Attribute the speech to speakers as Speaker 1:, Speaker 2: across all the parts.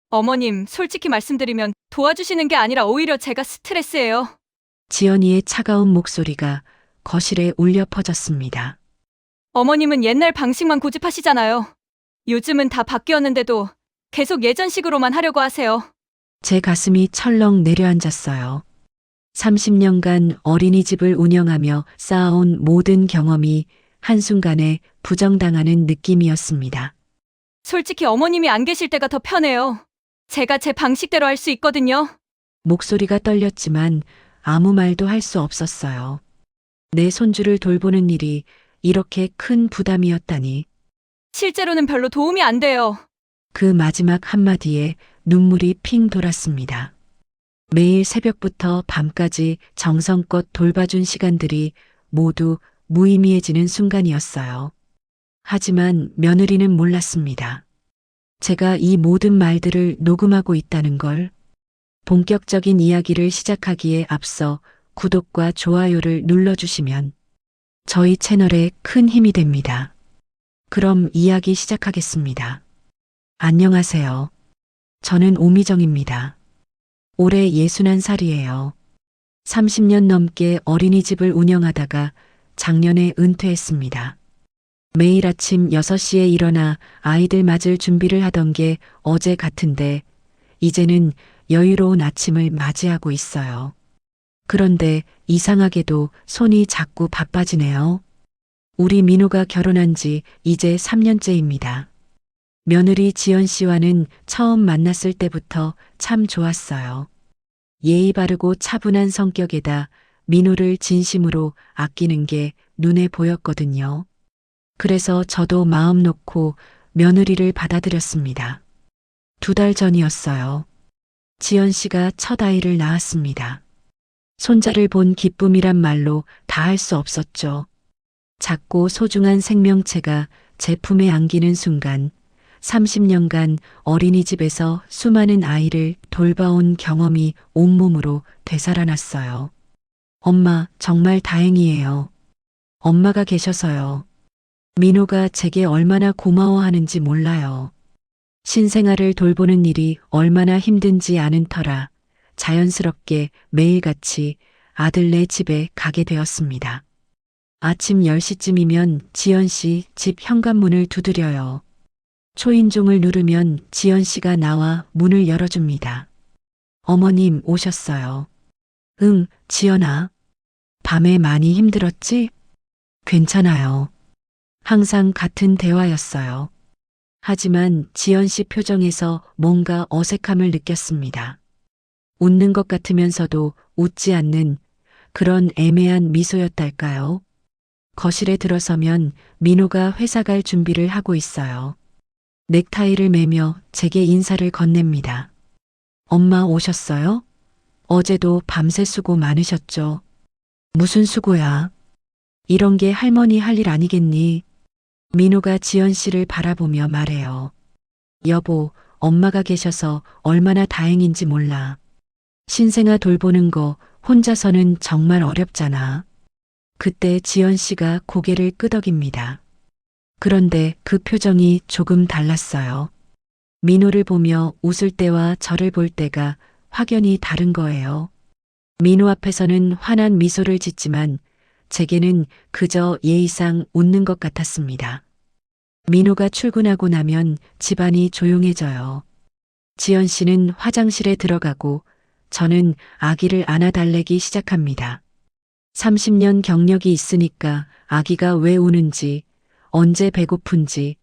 Speaker 1: 어머님, 솔직히 말씀드리면 도와주시는 게 아니라 오히려 제가 스트레스예요.
Speaker 2: 지연이의 차가운 목소리가 거실에 울려 퍼졌습니다.
Speaker 1: 어머님은 옛날 방식만 고집하시잖아요. 요즘은 다 바뀌었는데도 계속 예전식으로만 하려고 하세요.
Speaker 2: 제 가슴이 철렁 내려앉았어요. 30년간 어린이집을 운영하며 쌓아온 모든 경험이 한순간에 부정당하는 느낌이었습니다.
Speaker 1: 솔직히 어머님이 안 계실 때가 더 편해요. 제가 제 방식대로 할 수 있거든요.
Speaker 2: 목소리가 떨렸지만 아무 말도 할 수 없었어요. 내 손주를 돌보는 일이 이렇게 큰 부담이었다니.
Speaker 1: 실제로는 별로 도움이 안 돼요.
Speaker 2: 그 마지막 한마디에 눈물이 핑 돌았습니다. 매일 새벽부터 밤까지 정성껏 돌봐준 시간들이 모두 무의미해지는 순간이었어요. 하지만 며느리는 몰랐습니다. 제가 이 모든 말들을 녹음하고 있다는 걸. 본격적인 이야기를 시작하기에 앞서 구독과 좋아요를 눌러주시면 저희 채널에 큰 힘이 됩니다. 그럼 이야기 시작하겠습니다. 안녕하세요. 저는 오미정입니다. 올해 61살이에요. 30년 넘게 어린이집을 운영하다가 작년에 은퇴했습니다. 매일 아침 6시에 일어나 아이들 맞을 준비를 하던 게 어제 같은데 이제는 여유로운 아침을 맞이하고 있어요. 그런데 이상하게도 손이 자꾸 바빠지네요. 우리 민호가 결혼한 지 이제 3년째입니다. 며느리 지연 씨와는 처음 만났을 때부터 참 좋았어요. 예의 바르고 차분한 성격에다 민호를 진심으로 아끼는 게 눈에 보였거든요. 그래서 저도 마음 놓고 며느리를 받아들였습니다. 2달 전이었어요. 지연 씨가 첫 아이를 낳았습니다. 손자를 본 기쁨이란 말로 다 할 수 없었죠. 작고 소중한 생명체가 제 품에 안기는 순간 30년간 어린이집에서 수많은 아이를 돌봐온 경험이 온몸으로 되살아났어요. 엄마, 정말 다행이에요. 엄마가 계셔서요. 민호가 제게 얼마나 고마워하는지 몰라요. 신생아를 돌보는 일이 얼마나 힘든지 아는 터라 자연스럽게 매일같이 아들네 집에 가게 되었습니다. 아침 10시쯤이면 지연 씨 집 현관문을 두드려요. 초인종을 누르면 지연 씨가 나와 문을 열어줍니다. 어머님 오셨어요. 응, 지연아. 밤에 많이 힘들었지? 괜찮아요. 항상 같은 대화였어요. 하지만 지연 씨 표정에서 뭔가 어색함을 느꼈습니다. 웃는 것 같으면서도 웃지 않는 그런 애매한 미소였달까요? 거실에 들어서면 민호가 회사 갈 준비를 하고 있어요. 넥타이를 매며 제게 인사를 건넵니다. 엄마 오셨어요? 어제도 밤새 수고 많으셨죠? 무슨 수고야? 이런 게 할머니 할 일 아니겠니? 민호가 지연 씨를 바라보며 말해요. 여보, 엄마가 계셔서 얼마나 다행인지 몰라. 신생아 돌보는 거 혼자서는 정말 어렵잖아. 그때 지연 씨가 고개를 끄덕입니다. 그런데 그 표정이 조금 달랐어요. 민호를 보며 웃을 때와 저를 볼 때가 확연히 다른 거예요. 민호 앞에서는 환한 미소를 짓지만 제게는 그저 예의상 웃는 것 같았습니다. 민호가 출근하고 나면 집안이 조용해져요. 지연 씨는 화장실에 들어가고 저는 아기를 안아달래기 시작합니다. 30년 경력이 있으니까 아기가 왜 우는지, 언제 배고픈지,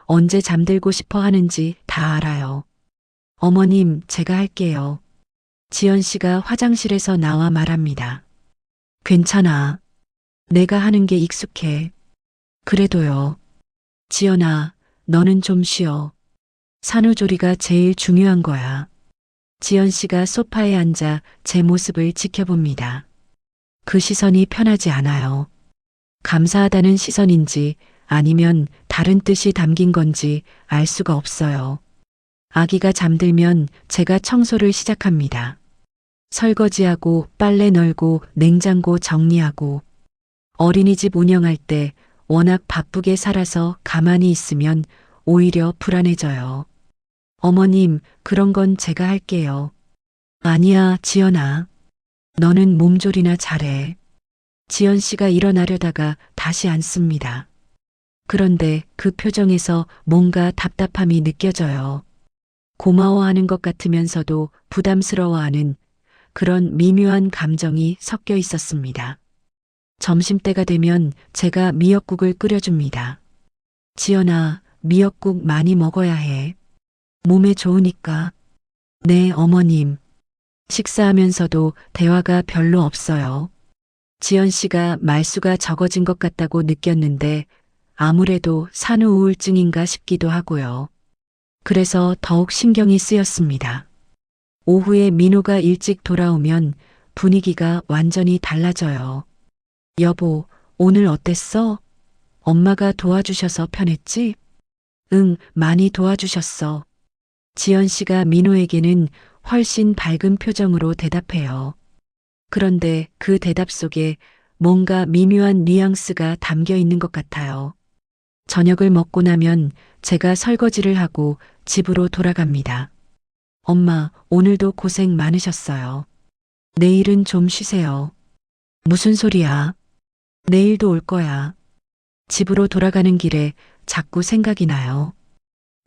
Speaker 2: 언제 잠들고 싶어 하는지 다 알아요. 어머님, 제가 할게요. 지연 씨가 화장실에서 나와 말합니다. 괜찮아. 내가 하는 게 익숙해. 그래도요. 지연아, 너는 좀 쉬어. 산후조리가 제일 중요한 거야. 지연 씨가 소파에 앉아 제 모습을 지켜봅니다. 그 시선이 편하지 않아요. 감사하다는 시선인지 아니면 다른 뜻이 담긴 건지 알 수가 없어요. 아기가 잠들면 제가 청소를 시작합니다. 설거지하고 빨래 널고 냉장고 정리하고 어린이집 운영할 때 워낙 바쁘게 살아서 가만히 있으면 오히려 불안해져요. 어머님, 그런 건 제가 할게요. 아니야, 지연아. 너는 몸조리나 잘해. 지연 씨가 일어나려다가 다시 앉습니다. 그런데 그 표정에서 뭔가 답답함이 느껴져요. 고마워하는 것 같으면서도 부담스러워하는 그런 미묘한 감정이 섞여 있었습니다. 점심때가 되면 제가 미역국을 끓여줍니다. 지연아, 미역국 많이 먹어야 해. 몸에 좋으니까. 네, 어머님. 식사하면서도 대화가 별로 없어요. 지연 씨가 말수가 적어진 것 같다고 느꼈는데 아무래도 산후 우울증인가 싶기도 하고요. 그래서 더욱 신경이 쓰였습니다. 오후에 민호가 일찍 돌아오면 분위기가 완전히 달라져요. 여보, 오늘 어땠어? 엄마가 도와주셔서 편했지? 응, 많이 도와주셨어. 지연 씨가 민호에게는 훨씬 밝은 표정으로 대답해요. 그런데 그 대답 속에 뭔가 미묘한 뉘앙스가 담겨 있는 것 같아요. 저녁을 먹고 나면 제가 설거지를 하고 집으로 돌아갑니다. 엄마, 오늘도 고생 많으셨어요. 내일은 좀 쉬세요. 무슨 소리야? 내일도 올 거야. 집으로 돌아가는 길에 자꾸 생각이 나요.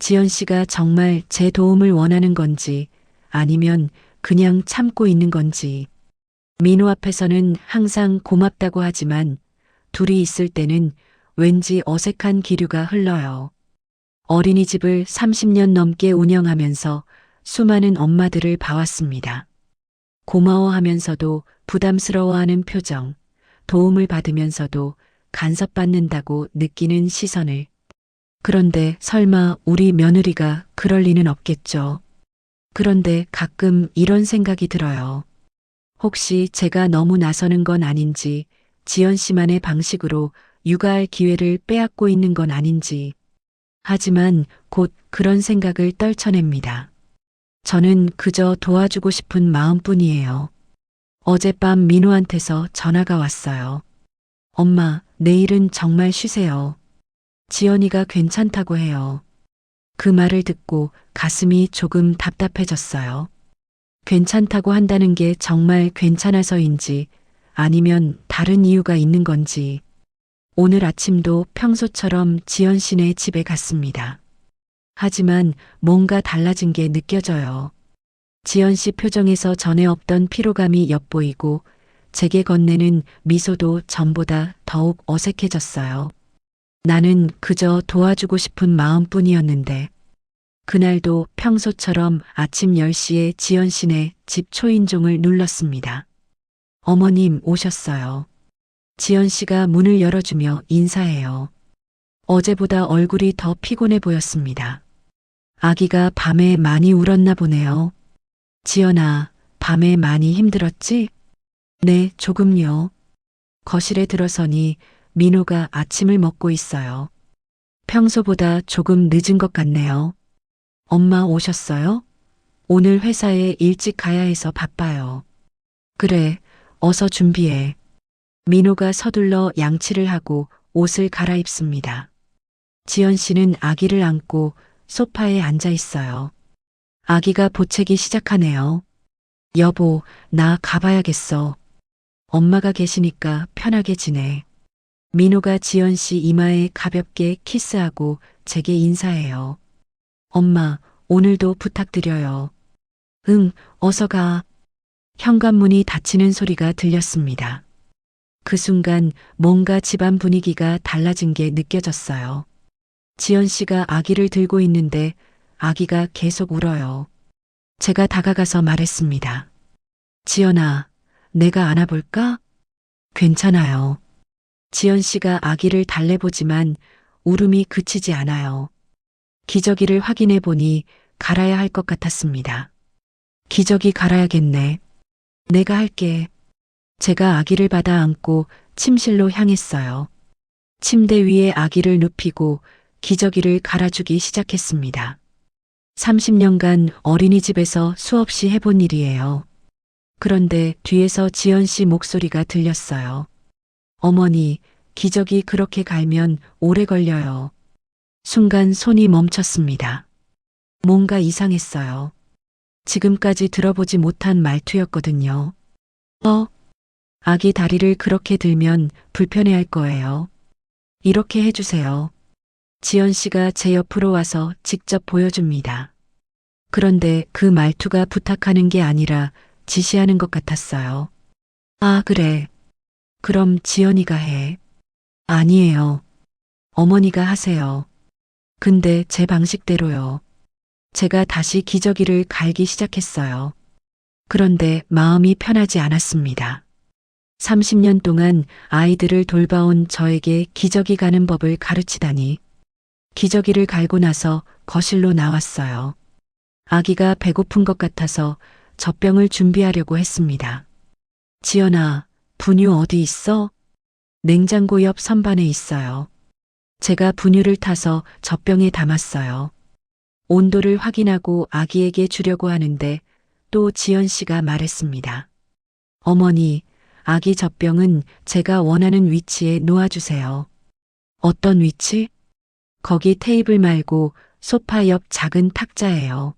Speaker 2: 지연 씨가 정말 제 도움을 원하는 건지 아니면 그냥 참고 있는 건지. 민호 앞에서는 항상 고맙다고 하지만 둘이 있을 때는 왠지 어색한 기류가 흘러요. 어린이집을 30년 넘게 운영하면서 수많은 엄마들을 봐왔습니다. 고마워하면서도 부담스러워하는 표정, 도움을 받으면서도 간섭받는다고 느끼는 시선을. 그런데 설마 우리 며느리가 그럴 리는 없겠죠. 그런데 가끔 이런 생각이 들어요. 혹시 제가 너무 나서는 건 아닌지, 지연 씨만의 방식으로 육아할 기회를 빼앗고 있는 건 아닌지. 하지만 곧 그런 생각을 떨쳐냅니다. 저는 그저 도와주고 싶은 마음뿐이에요. 어젯밤 민호한테서 전화가 왔어요. 엄마, 내일은 정말 쉬세요. 지연이가 괜찮다고 해요. 그 말을 듣고 가슴이 조금 답답해졌어요. 괜찮다고 한다는 게 정말 괜찮아서인지 아니면 다른 이유가 있는 건지. 오늘 아침도 평소처럼 지연 씨네 집에 갔습니다. 하지만 뭔가 달라진 게 느껴져요. 지연 씨 표정에서 전에 없던 피로감이 엿보이고 제게 건네는 미소도 전보다 더욱 어색해졌어요. 나는 그저 도와주고 싶은 마음뿐이었는데 그날도 평소처럼 아침 10시에 지연 씨네 집 초인종을 눌렀습니다. 어머님 오셨어요. 지연 씨가 문을 열어주며 인사해요. 어제보다 얼굴이 더 피곤해 보였습니다. 아기가 밤에 많이 울었나 보네요. 지연아, 밤에 많이 힘들었지? 네, 조금요. 거실에 들어서니 민호가 아침을 먹고 있어요. 평소보다 조금 늦은 것 같네요. 엄마 오셨어요? 오늘 회사에 일찍 가야 해서 바빠요. 그래, 어서 준비해. 민호가 서둘러 양치를 하고 옷을 갈아입습니다. 지연 씨는 아기를 안고 소파에 앉아 있어요. 아기가 보채기 시작하네요. 여보, 나 가봐야겠어. 엄마가 계시니까 편하게 지내. 민호가 지연 씨 이마에 가볍게 키스하고 제게 인사해요. 엄마, 오늘도 부탁드려요. 응, 어서 가. 현관문이 닫히는 소리가 들렸습니다. 그 순간 뭔가 집안 분위기가 달라진 게 느껴졌어요. 지연 씨가 아기를 들고 있는데 아기가 계속 울어요. 제가 다가가서 말했습니다. 지연아, 내가 안아볼까? 괜찮아요. 지연 씨가 아기를 달래보지만 울음이 그치지 않아요. 기저귀를 확인해 보니 갈아야 할 것 같았습니다. 기저귀 갈아야겠네. 내가 할게. 제가 아기를 받아 안고 침실로 향했어요. 침대 위에 아기를 눕히고 기저귀를 갈아주기 시작했습니다. 30년간 어린이집에서 수없이 해본 일이에요. 그런데 뒤에서 지연 씨 목소리가 들렸어요. 어머니, 기저귀 그렇게 갈면 오래 걸려요. 순간 손이 멈췄습니다. 뭔가 이상했어요. 지금까지 들어보지 못한 말투였거든요. 아기 다리를 그렇게 들면 불편해할 거예요. 이렇게 해주세요. 지연 씨가 제 옆으로 와서 직접 보여줍니다. 그런데 그 말투가 부탁하는 게 아니라 지시하는 것 같았어요. 아, 그래. 그럼 지연이가 해. 아니에요. 어머니가 하세요. 근데 제 방식대로요. 제가 다시 기저귀를 갈기 시작했어요. 그런데 마음이 편하지 않았습니다. 30년 동안 아이들을 돌봐온 저에게 기저귀 가는 법을 가르치다니. 기저귀를 갈고 나서 거실로 나왔어요. 아기가 배고픈 것 같아서 젖병을 준비하려고 했습니다. 지연아, 분유 어디 있어? 냉장고 옆 선반에 있어요. 제가 분유를 타서 젖병에 담았어요. 온도를 확인하고 아기에게 주려고 하는데 또 지연 씨가 말했습니다. 어머니, 아기 젖병은 제가 원하는 위치에 놓아주세요. 어떤 위치? 거기 테이블 말고 소파 옆 작은 탁자예요.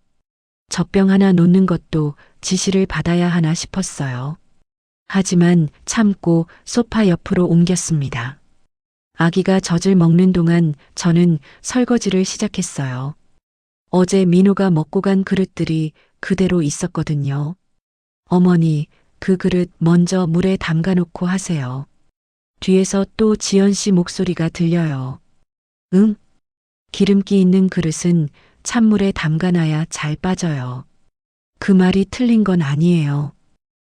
Speaker 2: 젖병 하나 놓는 것도 지시를 받아야 하나 싶었어요. 하지만 참고 소파 옆으로 옮겼습니다. 아기가 젖을 먹는 동안 저는 설거지를 시작했어요. 어제 민호가 먹고 간 그릇들이 그대로 있었거든요. 어머니, 그 그릇 먼저 물에 담가 놓고 하세요. 뒤에서 또 지연 씨 목소리가 들려요. 응? 기름기 있는 그릇은 찬물에 담가놔야 잘 빠져요. 그 말이 틀린 건 아니에요.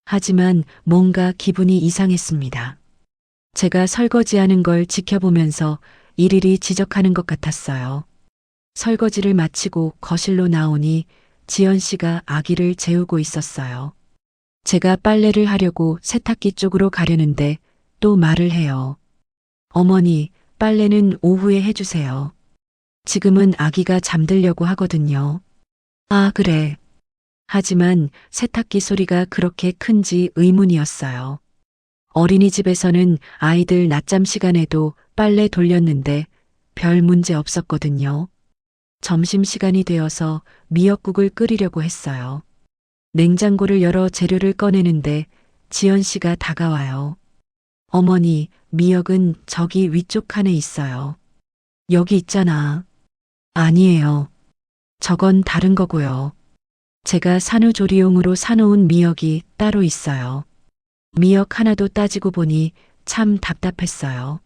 Speaker 2: 하지만 뭔가 기분이 이상했습니다. 제가 설거지하는 걸 지켜보면서 일일이 지적하는 것 같았어요. 설거지를 마치고 거실로 나오니 지연 씨가 아기를 재우고 있었어요. 제가 빨래를 하려고 세탁기 쪽으로 가려는데 또 말을 해요. 어머니, 빨래는 오후에 해주세요. 지금은 아기가 잠들려고 하거든요. 아, 그래. 하지만 세탁기 소리가 그렇게 큰지 의문이었어요. 어린이집에서는 아이들 낮잠 시간에도 빨래 돌렸는데 별 문제 없었거든요. 점심시간이 되어서 미역국을 끓이려고 했어요. 냉장고를 열어 재료를 꺼내는데 지연 씨가 다가와요. 어머니, 미역은 저기 위쪽 칸에 있어요. 여기 있잖아. 아니에요. 저건 다른 거고요. 제가 산후조리용으로 사놓은 미역이 따로 있어요. 미역 하나도 따지고 보니 참 답답했어요.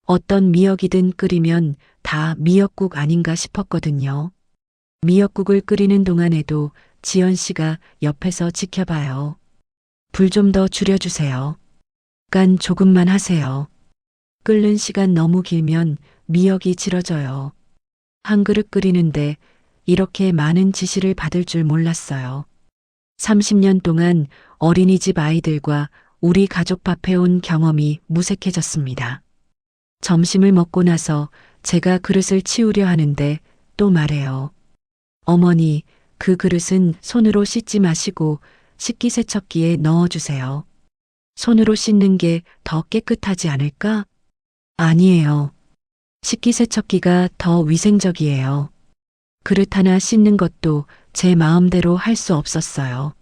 Speaker 2: 어떤 미역이든 끓이면 다 미역국 아닌가 싶었거든요. 미역국을 끓이는 동안에도 지연 씨가 옆에서 지켜봐요. 불 좀 더 줄여주세요. 간 조금만 하세요. 끓는 시간 너무 길면 미역이 질어져요. 한 그릇 끓이는데 이렇게 많은 지시를 받을 줄 몰랐어요. 30년 동안 어린이집 아이들과 우리 가족 밥 해온 경험이 무색해졌습니다. 점심을 먹고 나서 제가 그릇을 치우려 하는데 또 말해요. 어머니, 그 그릇은 손으로 씻지 마시고 식기세척기에 넣어주세요. 손으로 씻는 게 더 깨끗하지 않을까? 아니에요. 식기세척기가 더 위생적이에요. 그릇 하나 씻는 것도 제 마음대로 할 수 없었어요.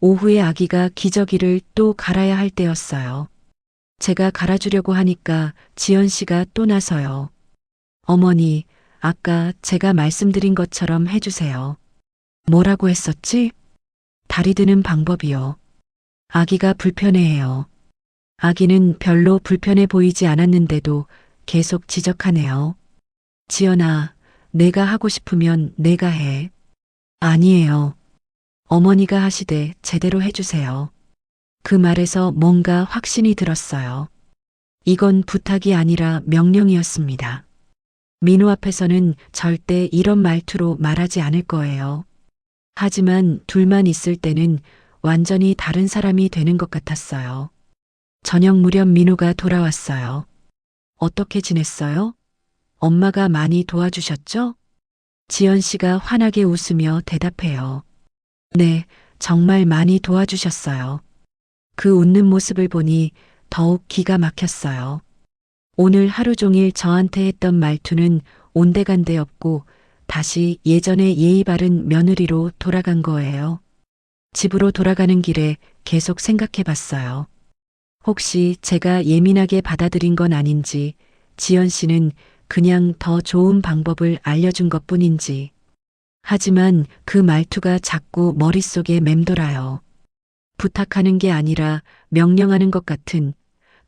Speaker 2: 오후에 아기가 기저귀를 또 갈아야 할 때였어요. 제가 갈아주려고 하니까 지연 씨가 또 나서요. 어머니, 아까 제가 말씀드린 것처럼 해주세요. 뭐라고 했었지? 다리 드는 방법이요. 아기가 불편해해요. 아기는 별로 불편해 보이지 않았는데도 계속 지적하네요. 지연아, 내가 하고 싶으면 내가 해. 아니에요. 어머니가 하시되 제대로 해주세요. 그 말에서 뭔가 확신이 들었어요. 이건 부탁이 아니라 명령이었습니다. 민호 앞에서는 절대 이런 말투로 말하지 않을 거예요. 하지만 둘만 있을 때는 완전히 다른 사람이 되는 것 같았어요. 저녁 무렵 민호가 돌아왔어요. 어떻게 지냈어요? 엄마가 많이 도와주셨죠? 지연 씨가 환하게 웃으며 대답해요. 네, 정말 많이 도와주셨어요. 그 웃는 모습을 보니 더욱 기가 막혔어요. 오늘 하루 종일 저한테 했던 말투는 온데간데 없고 다시 예전의 예의 바른 며느리로 돌아간 거예요. 집으로 돌아가는 길에 계속 생각해 봤어요. 혹시 제가 예민하게 받아들인 건 아닌지, 지연 씨는 그냥 더 좋은 방법을 알려준 것 뿐인지. 하지만 그 말투가 자꾸 머릿속에 맴돌아요. 부탁하는 게 아니라 명령하는 것 같은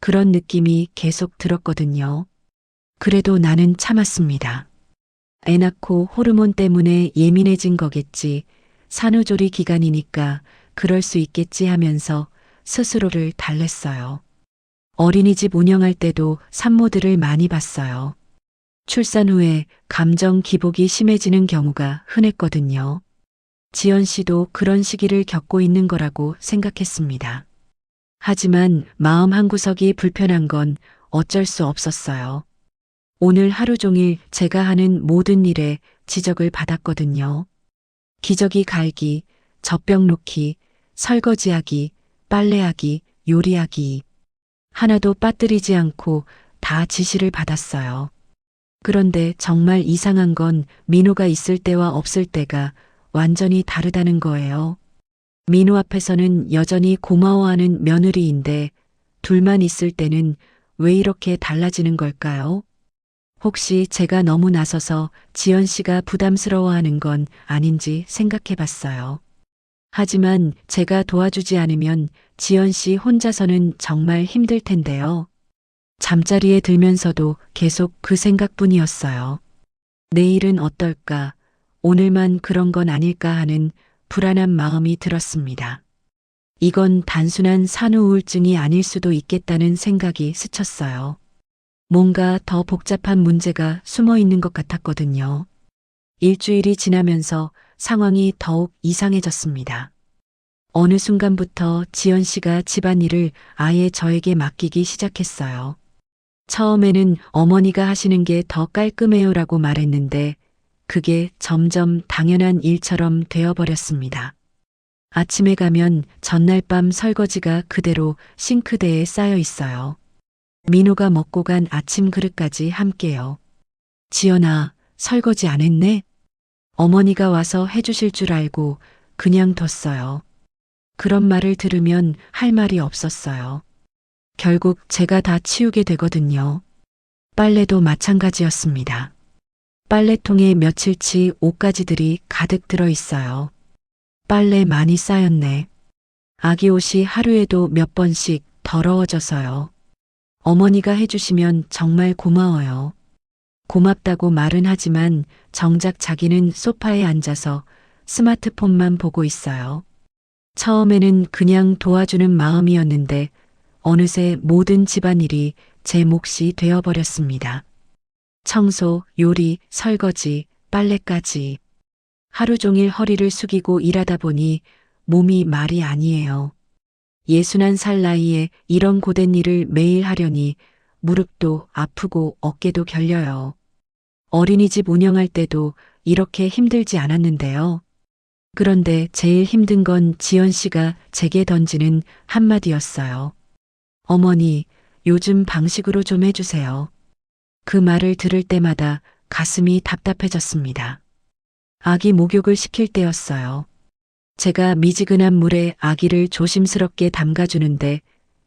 Speaker 2: 그런 느낌이 계속 들었거든요. 그래도 나는 참았습니다. 애 낳고 호르몬 때문에 예민해진 거겠지. 산후조리 기간이니까 그럴 수 있겠지 하면서 스스로를 달랬어요. 어린이집 운영할 때도 산모들을 많이 봤어요. 출산 후에 감정 기복이 심해지는 경우가 흔했거든요. 지연 씨도 그런 시기를 겪고 있는 거라고 생각했습니다. 하지만 마음 한구석이 불편한 건 어쩔 수 없었어요. 오늘 하루 종일 제가 하는 모든 일에 지적을 받았거든요. 기저귀 갈기, 젖병 놓기, 설거지하기, 빨래하기, 요리하기. 하나도 빠뜨리지 않고 다 지시를 받았어요. 그런데 정말 이상한 건 민호가 있을 때와 없을 때가 완전히 다르다는 거예요. 민호 앞에서는 여전히 고마워하는 며느리인데 둘만 있을 때는 왜 이렇게 달라지는 걸까요? 혹시 제가 너무 나서서 지연 씨가 부담스러워하는 건 아닌지 생각해 봤어요. 하지만 제가 도와주지 않으면 지연 씨 혼자서는 정말 힘들 텐데요. 잠자리에 들면서도 계속 그 생각뿐이었어요. 내일은 어떨까? 오늘만 그런 건 아닐까 하는 불안한 마음이 들었습니다. 이건 단순한 산후 우울증이 아닐 수도 있겠다는 생각이 스쳤어요. 뭔가 더 복잡한 문제가 숨어 있는 것 같았거든요. 일주일이 지나면서 상황이 더욱 이상해졌습니다. 어느 순간부터 지연 씨가 집안일을 아예 저에게 맡기기 시작했어요. 처음에는 어머니가 하시는 게 더 깔끔해요라고 말했는데 그게 점점 당연한 일처럼 되어버렸습니다. 아침에 가면 전날 밤 설거지가 그대로 싱크대에 쌓여 있어요. 민호가 먹고 간 아침 그릇까지 함께요. 지연아, 설거지 안 했네? 어머니가 와서 해주실 줄 알고 그냥 뒀어요. 그런 말을 들으면 할 말이 없었어요. 결국 제가 다 치우게 되거든요. 빨래도 마찬가지였습니다. 빨래통에 며칠치 옷가지들이 가득 들어 있어요. 빨래 많이 쌓였네. 아기 옷이 하루에도 몇 번씩 더러워져서요. 어머니가 해주시면 정말 고마워요. 고맙다고 말은 하지만 정작 자기는 소파에 앉아서 스마트폰만 보고 있어요. 처음에는 그냥 도와주는 마음이었는데 어느새 모든 집안일이 제 몫이 되어버렸습니다. 청소, 요리, 설거지, 빨래까지. 하루 종일 허리를 숙이고 일하다 보니 몸이 말이 아니에요. 61살 나이에 이런 고된 일을 매일 하려니 무릎도 아프고 어깨도 결려요. 어린이집 운영할 때도 이렇게 힘들지 않았는데요. 그런데 제일 힘든 건 지연 씨가 제게 던지는 한마디였어요. 어머니, 요즘 방식으로 좀 해주세요. 그 말을 들을 때마다 가슴이 답답해졌습니다. 아기 목욕을 시킬 때였어요. 제가 미지근한 물에 아기를 조심스럽게 담가주는데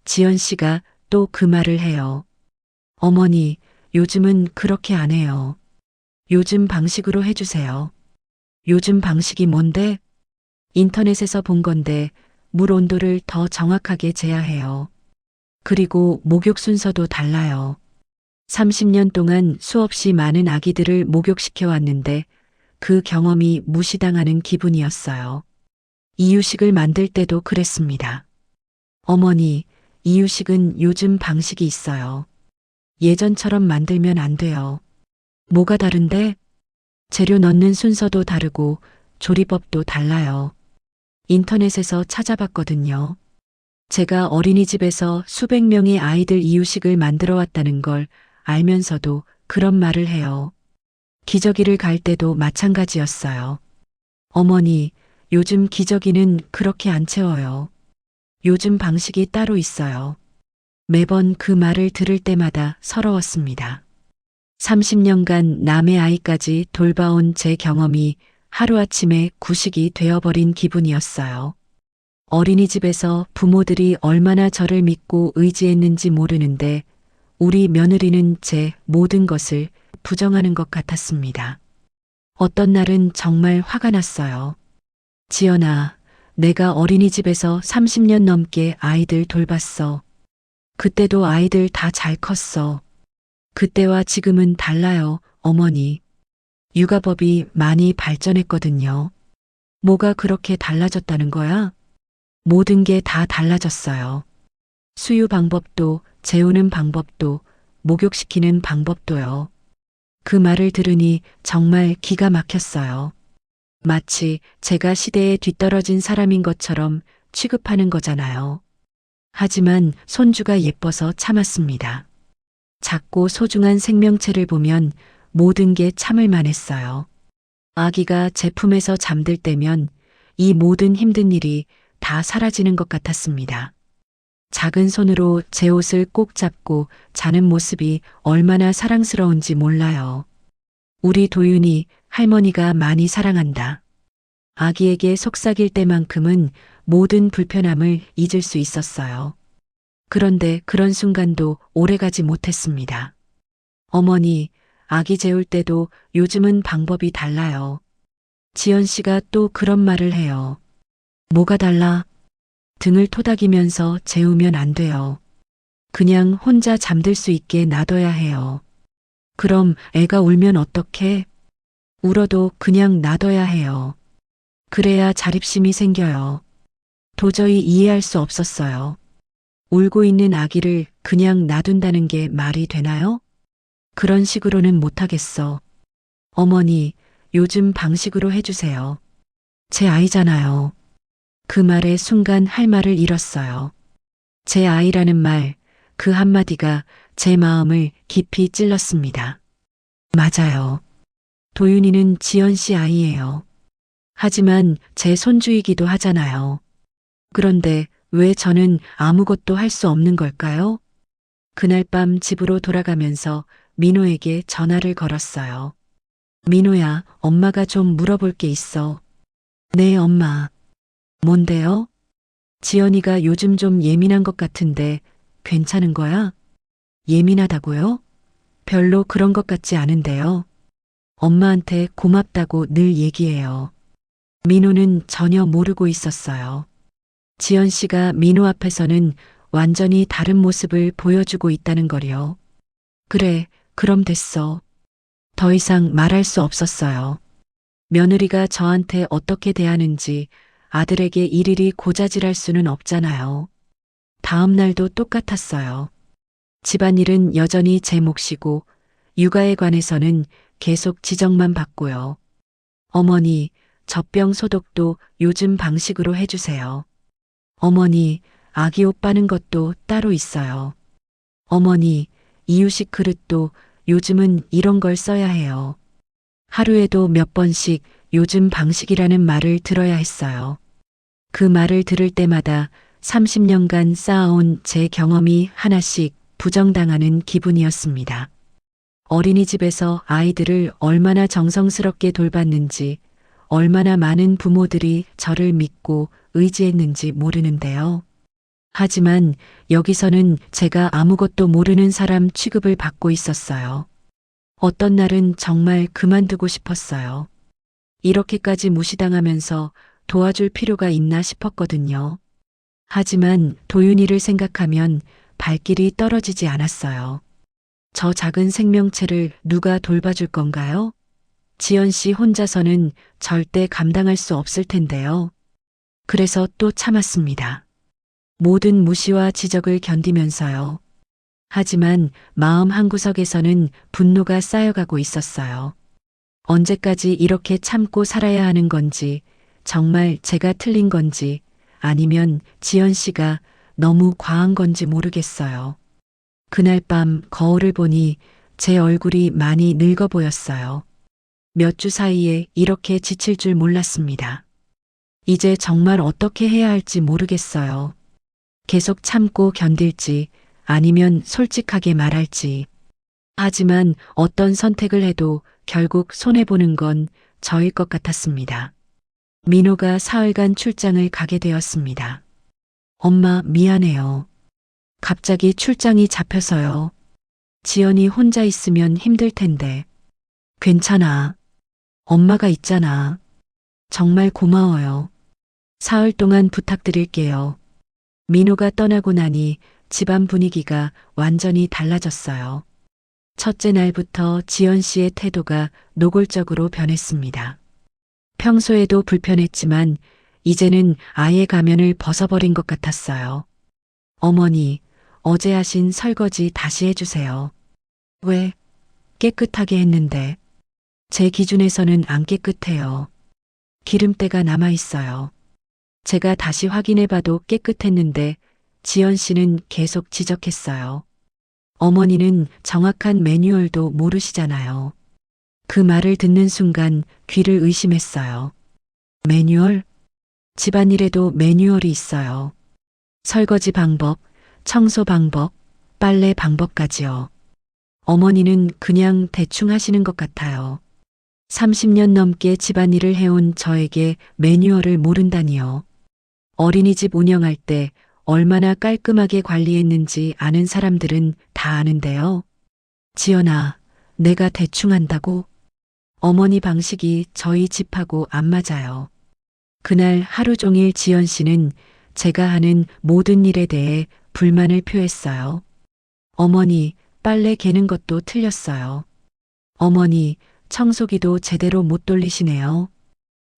Speaker 2: 지연 씨가 또 그 말을 해요. 어머니, 요즘은 그렇게 안 해요. 요즘 방식으로 해주세요. 요즘 방식이 뭔데? 인터넷에서 본 건데 물 온도를 더 정확하게 재야 해요. 그리고 목욕 순서도 달라요. 30년 동안 수없이 많은 아기들을 목욕시켜 왔는데 그 경험이 무시당하는 기분이었어요. 이유식을 만들 때도 그랬습니다. 어머니, 이유식은 요즘 방식이 있어요. 예전처럼 만들면 안 돼요. 뭐가 다른데? 재료 넣는 순서도 다르고 조리법도 달라요. 인터넷에서 찾아봤거든요. 제가 어린이집에서 수백 명의 아이들 이유식을 만들어 왔다는 걸 알면서도 그런 말을 해요. 기저귀를 갈 때도 마찬가지였어요. 어머니, 요즘 기저귀는 그렇게 안 채워요. 요즘 방식이 따로 있어요. 매번 그 말을 들을 때마다 서러웠습니다. 30년간 남의 아이까지 돌봐온 제 경험이 하루아침에 구식이 되어버린 기분이었어요. 어린이집에서 부모들이 얼마나 저를 믿고 의지했는지 모르는데 우리 며느리는 제 모든 것을 부정하는 것 같았습니다. 어떤 날은 정말 화가 났어요. 지연아, 내가 어린이집에서 30년 넘게 아이들 돌봤어. 그때도 아이들 다 잘 컸어. 그때와 지금은 달라요, 어머니. 육아법이 많이 발전했거든요. 뭐가 그렇게 달라졌다는 거야? 모든 게 다 달라졌어요. 수유 방법도, 재우는 방법도, 목욕시키는 방법도요. 그 말을 들으니 정말 기가 막혔어요. 마치 제가 시대에 뒤떨어진 사람인 것처럼 취급하는 거잖아요. 하지만 손주가 예뻐서 참았습니다. 작고 소중한 생명체를 보면 모든 게 참을 만했어요. 아기가 제 품에서 잠들 때면 이 모든 힘든 일이 다 사라지는 것 같았습니다. 작은 손으로 제 옷을 꼭 잡고 자는 모습이 얼마나 사랑스러운지 몰라요. 우리 도윤이 할머니가 많이 사랑한다. 아기에게 속삭일 때만큼은 모든 불편함을 잊을 수 있었어요. 그런데 그런 순간도 오래가지 못했습니다. 어머니, 아기 재울 때도 요즘은 방법이 달라요. 지연 씨가 또 그런 말을 해요. 뭐가 달라? 등을 토닥이면서 재우면 안 돼요. 그냥 혼자 잠들 수 있게 놔둬야 해요. 그럼 애가 울면 어떡해? 울어도 그냥 놔둬야 해요. 그래야 자립심이 생겨요. 도저히 이해할 수 없었어요. 울고 있는 아기를 그냥 놔둔다는 게 말이 되나요? 그런 식으로는 못하겠어. 어머니, 요즘 방식으로 해주세요. 제 아이잖아요. 그 말에 순간 할 말을 잃었어요. 제 아이라는 말, 그 한마디가 제 마음을 깊이 찔렀습니다. 맞아요. 도윤이는 지연 씨 아이예요. 하지만 제 손주이기도 하잖아요. 그런데 왜 저는 아무것도 할 수 없는 걸까요? 그날 밤 집으로 돌아가면서 민호에게 전화를 걸었어요. 민호야, 엄마가 좀 물어볼 게 있어. 네, 엄마. 뭔데요? 지연이가 요즘 좀 예민한 것 같은데 괜찮은 거야? 예민하다고요? 별로 그런 것 같지 않은데요. 엄마한테 고맙다고 늘 얘기해요. 민호는 전혀 모르고 있었어요. 지연 씨가 민호 앞에서는 완전히 다른 모습을 보여주고 있다는 거요. 그래, 그럼 됐어. 더 이상 말할 수 없었어요. 며느리가 저한테 어떻게 대하는지 아들에게 일일이 고자질할 수는 없잖아요. 다음 날도 똑같았어요. 집안일은 여전히 제 몫이고 육아에 관해서는 계속 지적만 받고요. 어머니, 젖병 소독도 요즘 방식으로 해주세요. 어머니, 아기 옷 빠는 것도 따로 있어요. 어머니, 이유식 그릇도 요즘은 이런 걸 써야 해요. 하루에도 몇 번씩 요즘 방식이라는 말을 들어야 했어요. 그 말을 들을 때마다 30년간 쌓아온 제 경험이 하나씩 부정당하는 기분이었습니다. 어린이집에서 아이들을 얼마나 정성스럽게 돌봤는지, 얼마나 많은 부모들이 저를 믿고 의지했는지 모르는데요. 하지만 여기서는 제가 아무것도 모르는 사람 취급을 받고 있었어요. 어떤 날은 정말 그만두고 싶었어요. 이렇게까지 무시당하면서 도와줄 필요가 있나 싶었거든요. 하지만 도윤이를 생각하면 발길이 떨어지지 않았어요. 저 작은 생명체를 누가 돌봐줄 건가요? 지연 씨 혼자서는 절대 감당할 수 없을 텐데요. 그래서 또 참았습니다. 모든 무시와 지적을 견디면서요. 하지만 마음 한구석에서는 분노가 쌓여가고 있었어요. 언제까지 이렇게 참고 살아야 하는 건지, 정말 제가 틀린 건지, 아니면 지연 씨가 너무 과한 건지 모르겠어요. 그날 밤 거울을 보니 제 얼굴이 많이 늙어 보였어요. 몇 주 사이에 이렇게 지칠 줄 몰랐습니다. 이제 정말 어떻게 해야 할지 모르겠어요. 계속 참고 견딜지 아니면 솔직하게 말할지. 하지만 어떤 선택을 해도 결국 손해보는 건 저일 것 같았습니다. 민호가 사흘간 출장을 가게 되었습니다. 엄마, 미안해요. 갑자기 출장이 잡혀서요. 지연이 혼자 있으면 힘들 텐데. 괜찮아. 엄마가 있잖아. 정말 고마워요. 사흘 동안 부탁드릴게요. 민호가 떠나고 나니 집안 분위기가 완전히 달라졌어요. 첫째 날부터 지연 씨의 태도가 노골적으로 변했습니다. 평소에도 불편했지만 이제는 아예 가면을 벗어버린 것 같았어요. 어머니, 어제 하신 설거지 다시 해주세요. 왜? 깨끗하게 했는데. 제 기준에서는 안 깨끗해요. 기름때가 남아있어요. 제가 다시 확인해봐도 깨끗했는데 지연 씨는 계속 지적했어요. 어머니는 정확한 매뉴얼도 모르시잖아요. 그 말을 듣는 순간 귀를 의심했어요. 매뉴얼? 집안일에도 매뉴얼이 있어요. 설거지 방법, 청소 방법, 빨래 방법까지요. 어머니는 그냥 대충 하시는 것 같아요. 30년 넘게 집안일을 해온 저에게 매뉴얼을 모른다니요. 어린이집 운영할 때 얼마나 깔끔하게 관리했는지 아는 사람들은 다 아는데요. 지연아, 내가 대충 한다고? 어머니 방식이 저희 집하고 안 맞아요. 그날 하루 종일 지연 씨는 제가 하는 모든 일에 대해 불만을 표했어요. 어머니, 빨래 개는 것도 틀렸어요. 어머니, 청소기도 제대로 못 돌리시네요.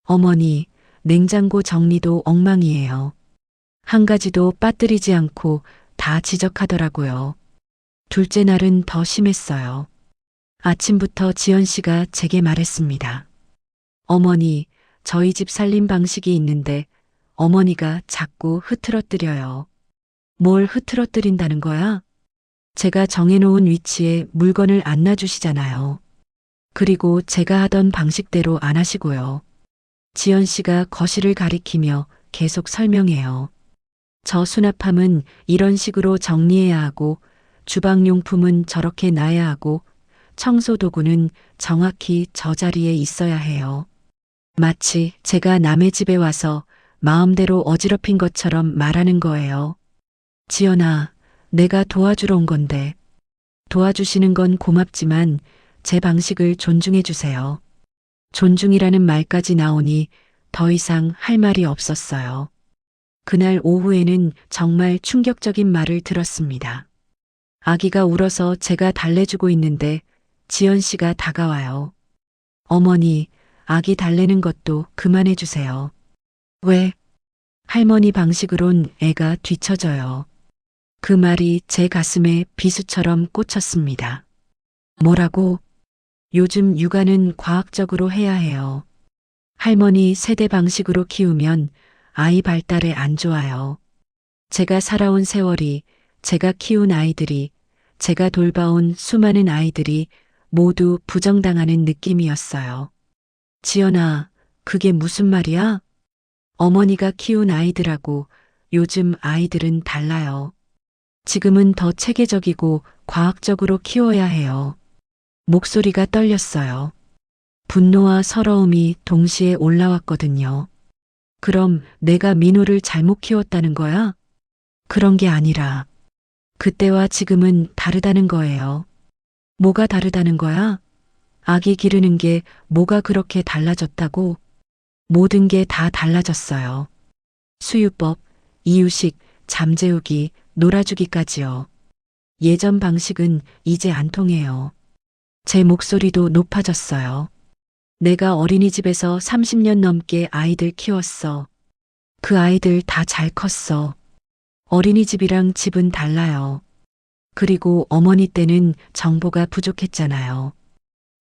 Speaker 2: 어머니, 냉장고 정리도 엉망이에요. 한 가지도 빠뜨리지 않고 다 지적하더라고요. 둘째 날은 더 심했어요. 아침부터 지연 씨가 제게 말했습니다. 어머니, 저희 집 살림 방식이 있는데 어머니가 자꾸 흐트러뜨려요. 뭘 흐트러뜨린다는 거야? 제가 정해놓은 위치에 물건을 안 놔주시잖아요. 그리고 제가 하던 방식대로 안 하시고요. 지연 씨가 거실을 가리키며 계속 설명해요. 저 수납함은 이런 식으로 정리해야 하고 주방용품은 저렇게 놔야 하고 청소도구는 정확히 저 자리에 있어야 해요. 마치 제가 남의 집에 와서 마음대로 어지럽힌 것처럼 말하는 거예요. 지연아, 내가 도와주러 온 건데 도와주시는 건 고맙지만 제 방식을 존중해 주세요. 존중이라는 말까지 나오니 더 이상 할 말이 없었어요. 그날 오후에는 정말 충격적인 말을 들었습니다. 아기가 울어서 제가 달래주고 있는데 지연 씨가 다가와요. 어머니, 아기 달래는 것도 그만해 주세요. 왜? 할머니 방식으론 애가 뒤처져요. 그 말이 제 가슴에 비수처럼 꽂혔습니다. 뭐라고? 요즘 육아는 과학적으로 해야 해요. 할머니 세대 방식으로 키우면 아이 발달에 안 좋아요. 제가 살아온 세월이, 제가 키운 아이들이, 제가 돌봐온 수많은 아이들이 모두 부정당하는 느낌이었어요. 지연아, 그게 무슨 말이야? 어머니가 키운 아이들하고 요즘 아이들은 달라요. 지금은 더 체계적이고 과학적으로 키워야 해요. 목소리가 떨렸어요. 분노와 서러움이 동시에 올라왔거든요. 그럼 내가 민호를 잘못 키웠다는 거야? 그런 게 아니라 그때와 지금은 다르다는 거예요. 뭐가 다르다는 거야? 아기 기르는 게 뭐가 그렇게 달라졌다고? 모든 게 다 달라졌어요. 수유법, 이유식, 잠재우기, 놀아주기까지요. 예전 방식은 이제 안 통해요. 제 목소리도 높아졌어요. 내가 어린이집에서 30년 넘게 아이들 키웠어. 그 아이들 다 잘 컸어. 어린이집이랑 집은 달라요. 그리고 어머니 때는 정보가 부족했잖아요.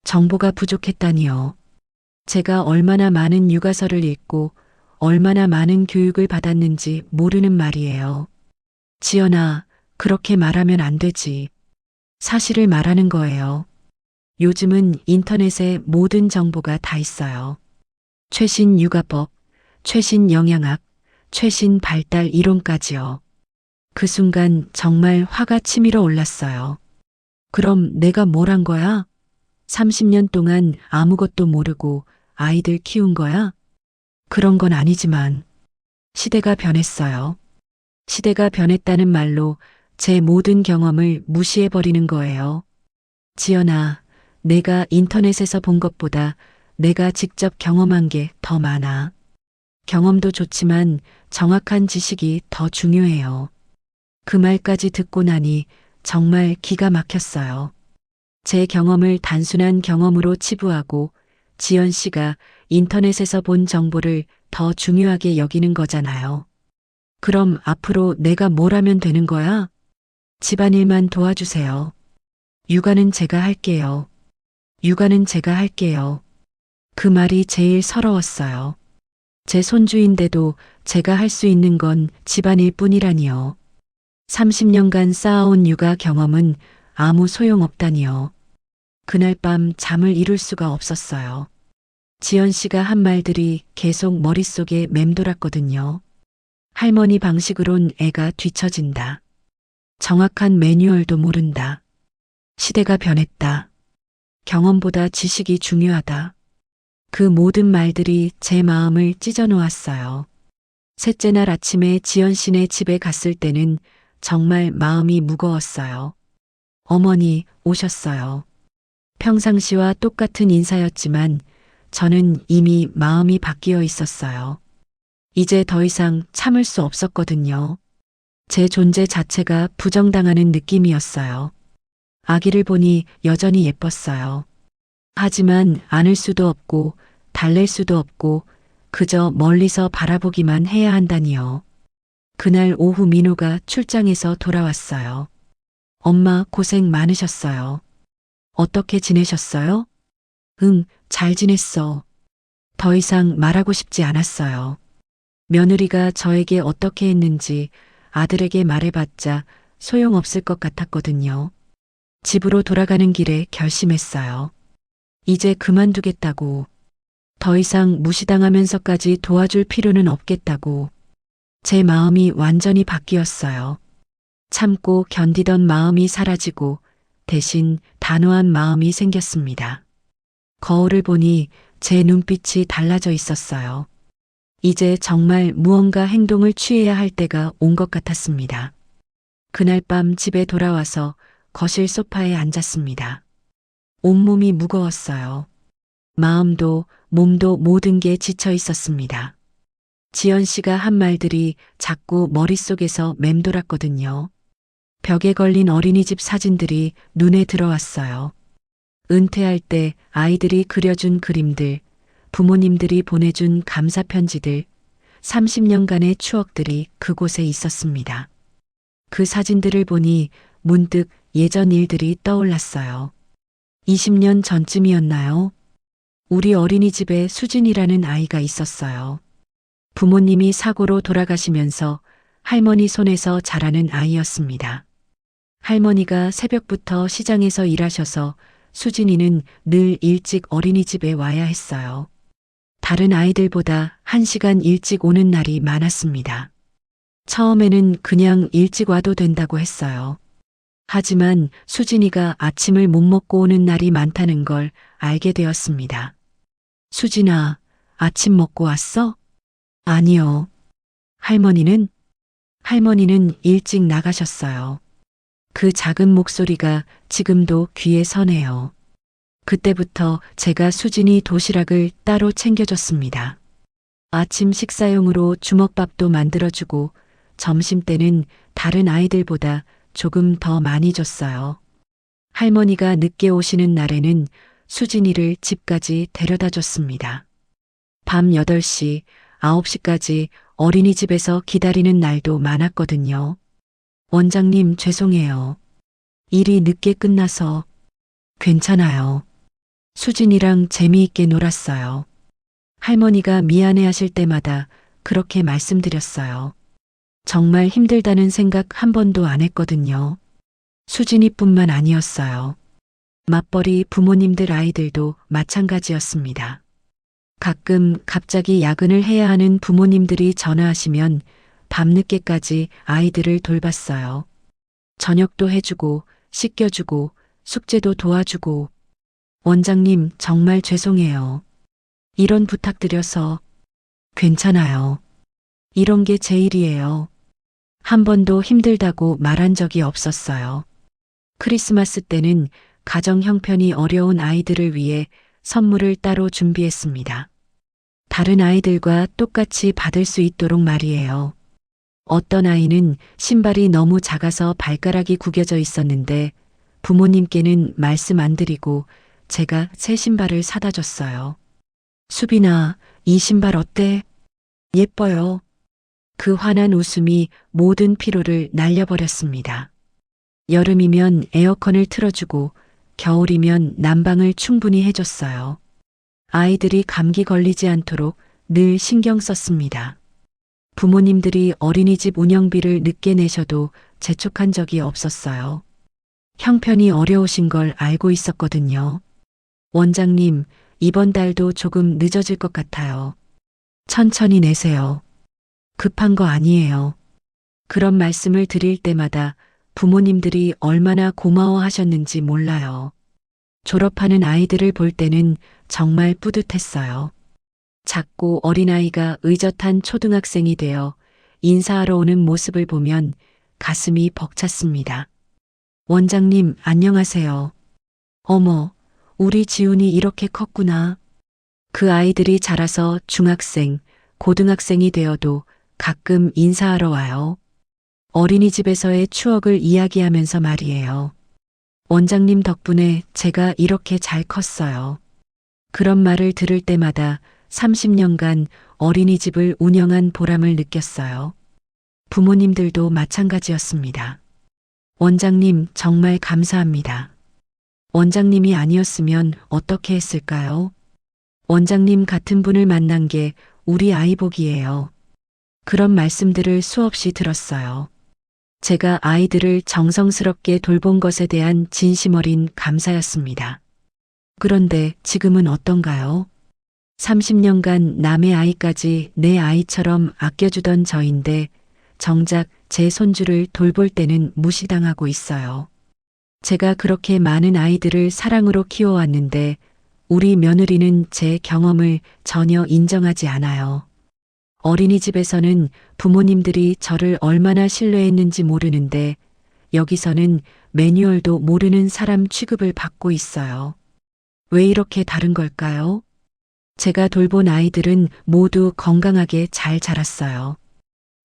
Speaker 2: 정보가 부족했다니요. 제가 얼마나 많은 육아서를 읽고 얼마나 많은 교육을 받았는지 모르는 말이에요. 지연아, 그렇게 말하면 안 되지. 사실을 말하는 거예요. 요즘은 인터넷에 모든 정보가 다 있어요. 최신 육아법, 최신 영양학, 최신 발달 이론까지요. 그 순간 정말 화가 치밀어 올랐어요. 그럼 내가 뭘 한 거야? 30년 동안 아무것도 모르고 아이들 키운 거야? 그런 건 아니지만 시대가 변했어요. 시대가 변했다는 말로 제 모든 경험을 무시해버리는 거예요. 지연아, 내가 인터넷에서 본 것보다 내가 직접 경험한 게 더 많아. 경험도 좋지만 정확한 지식이 더 중요해요. 그 말까지 듣고 나니 정말 기가 막혔어요. 제 경험을 단순한 경험으로 치부하고 지연 씨가 인터넷에서 본 정보를 더 중요하게 여기는 거잖아요. 그럼 앞으로 내가 뭘 하면 되는 거야? 집안일만 도와주세요. 육아는 제가 할게요. 육아는 제가 할게요. 그 말이 제일 서러웠어요. 제 손주인데도 제가 할 수 있는 건 집안일 뿐이라니요. 30년간 쌓아온 육아 경험은 아무 소용없다니요. 그날 밤 잠을 이룰 수가 없었어요. 지연 씨가 한 말들이 계속 머릿속에 맴돌았거든요. 할머니 방식으론 애가 뒤처진다. 정확한 매뉴얼도 모른다. 시대가 변했다. 경험보다 지식이 중요하다. 그 모든 말들이 제 마음을 찢어 놓았어요. 셋째 날 아침에 지연 씨네 집에 갔을 때는 정말 마음이 무거웠어요. 어머니 오셨어요. 평상시와 똑같은 인사였지만 저는 이미 마음이 바뀌어 있었어요. 이제 더 이상 참을 수 없었거든요. 제 존재 자체가 부정당하는 느낌이었어요. 아기를 보니 여전히 예뻤어요. 하지만 안을 수도 없고 달랠 수도 없고 그저 멀리서 바라보기만 해야 한다니요. 그날 오후 민호가 출장에서 돌아왔어요. 엄마 고생 많으셨어요. 어떻게 지내셨어요? 응, 잘 지냈어. 더 이상 말하고 싶지 않았어요. 며느리가 저에게 어떻게 했는지 아들에게 말해봤자 소용없을 것 같았거든요. 집으로 돌아가는 길에 결심했어요. 이제 그만두겠다고. 더 이상 무시당하면서까지 도와줄 필요는 없겠다고. 제 마음이 완전히 바뀌었어요. 참고 견디던 마음이 사라지고 대신 단호한 마음이 생겼습니다. 거울을 보니 제 눈빛이 달라져 있었어요. 이제 정말 무언가 행동을 취해야 할 때가 온 것 같았습니다. 그날 밤 집에 돌아와서 거실 소파에 앉았습니다. 온몸이 무거웠어요. 마음도 몸도 모든 게 지쳐 있었습니다. 지연 씨가 한 말들이 자꾸 머릿속에서 맴돌았거든요. 벽에 걸린 어린이집 사진들이 눈에 들어왔어요. 은퇴할 때 아이들이 그려준 그림들, 부모님들이 보내준 감사 편지들, 30년간의 추억들이 그곳에 있었습니다. 그 사진들을 보니 문득 예전 일들이 떠올랐어요. 20년 전쯤이었나요? 우리 어린이집에 수진이라는 아이가 있었어요. 부모님이 사고로 돌아가시면서 할머니 손에서 자라는 아이였습니다. 할머니가 새벽부터 시장에서 일하셔서 수진이는 늘 일찍 어린이집에 와야 했어요. 다른 아이들보다 1시간 일찍 오는 날이 많았습니다. 처음에는 그냥 일찍 와도 된다고 했어요. 하지만 수진이가 아침을 못 먹고 오는 날이 많다는 걸 알게 되었습니다. 수진아, 아침 먹고 왔어? 아니요. 할머니는? 할머니는 일찍 나가셨어요. 그 작은 목소리가 지금도 귀에 서네요. 그때부터 제가 수진이 도시락을 따로 챙겨줬습니다. 아침 식사용으로 주먹밥도 만들어주고 점심 때는 다른 아이들보다 조금 더 많이 줬어요. 할머니가 늦게 오시는 날에는 수진이를 집까지 데려다 줬습니다. 밤 8시, 9시까지 어린이집에서 기다리는 날도 많았거든요. 원장님 죄송해요. 일이 늦게 끝나서. 괜찮아요. 수진이랑 재미있게 놀았어요. 할머니가 미안해 하실 때마다 그렇게 말씀드렸어요. 정말 힘들다는 생각 한 번도 안 했거든요. 수진이뿐만 아니었어요. 맞벌이 부모님들 아이들도 마찬가지였습니다. 가끔 갑자기 야근을 해야 하는 부모님들이 전화하시면 밤늦게까지 아이들을 돌봤어요. 저녁도 해주고 씻겨주고 숙제도 도와주고. 원장님, 정말 죄송해요. 이런 부탁드려서. 괜찮아요. 이런 게 제 일이에요. 한 번도 힘들다고 말한 적이 없었어요. 크리스마스 때는 가정 형편이 어려운 아이들을 위해 선물을 따로 준비했습니다. 다른 아이들과 똑같이 받을 수 있도록 말이에요. 어떤 아이는 신발이 너무 작아서 발가락이 구겨져 있었는데 부모님께는 말씀 안 드리고 제가 새 신발을 사다 줬어요. 수빈아, 이 신발 어때? 예뻐요. 그 환한 웃음이 모든 피로를 날려버렸습니다. 여름이면 에어컨을 틀어주고 겨울이면 난방을 충분히 해줬어요. 아이들이 감기 걸리지 않도록 늘 신경 썼습니다. 부모님들이 어린이집 운영비를 늦게 내셔도 재촉한 적이 없었어요. 형편이 어려우신 걸 알고 있었거든요. 원장님, 이번 달도 조금 늦어질 것 같아요. 천천히 내세요. 급한 거 아니에요. 그런 말씀을 드릴 때마다 부모님들이 얼마나 고마워하셨는지 몰라요. 졸업하는 아이들을 볼 때는 정말 뿌듯했어요. 작고 어린아이가 의젓한 초등학생이 되어 인사하러 오는 모습을 보면 가슴이 벅찼습니다. 원장님, 안녕하세요. 어머, 우리 지훈이 이렇게 컸구나. 그 아이들이 자라서 중학생, 고등학생이 되어도 가끔 인사하러 와요. 어린이집에서의 추억을 이야기하면서 말이에요. 원장님 덕분에 제가 이렇게 잘 컸어요. 그런 말을 들을 때마다 30년간 어린이집을 운영한 보람을 느꼈어요. 부모님들도 마찬가지였습니다. 원장님, 정말 감사합니다. 원장님이 아니었으면 어떻게 했을까요? 원장님 같은 분을 만난 게 우리 아이 복이에요. 그런 말씀들을 수없이 들었어요. 제가 아이들을 정성스럽게 돌본 것에 대한 진심 어린 감사였습니다. 그런데 지금은 어떤가요? 30년간 남의 아이까지 내 아이처럼 아껴주던 저인데 정작 제 손주를 돌볼 때는 무시당하고 있어요. 제가 그렇게 많은 아이들을 사랑으로 키워왔는데 우리 며느리는 제 경험을 전혀 인정하지 않아요. 어린이집에서는 부모님들이 저를 얼마나 신뢰했는지 모르는데 여기서는 매뉴얼도 모르는 사람 취급을 받고 있어요. 왜 이렇게 다른 걸까요? 제가 돌본 아이들은 모두 건강하게 잘 자랐어요.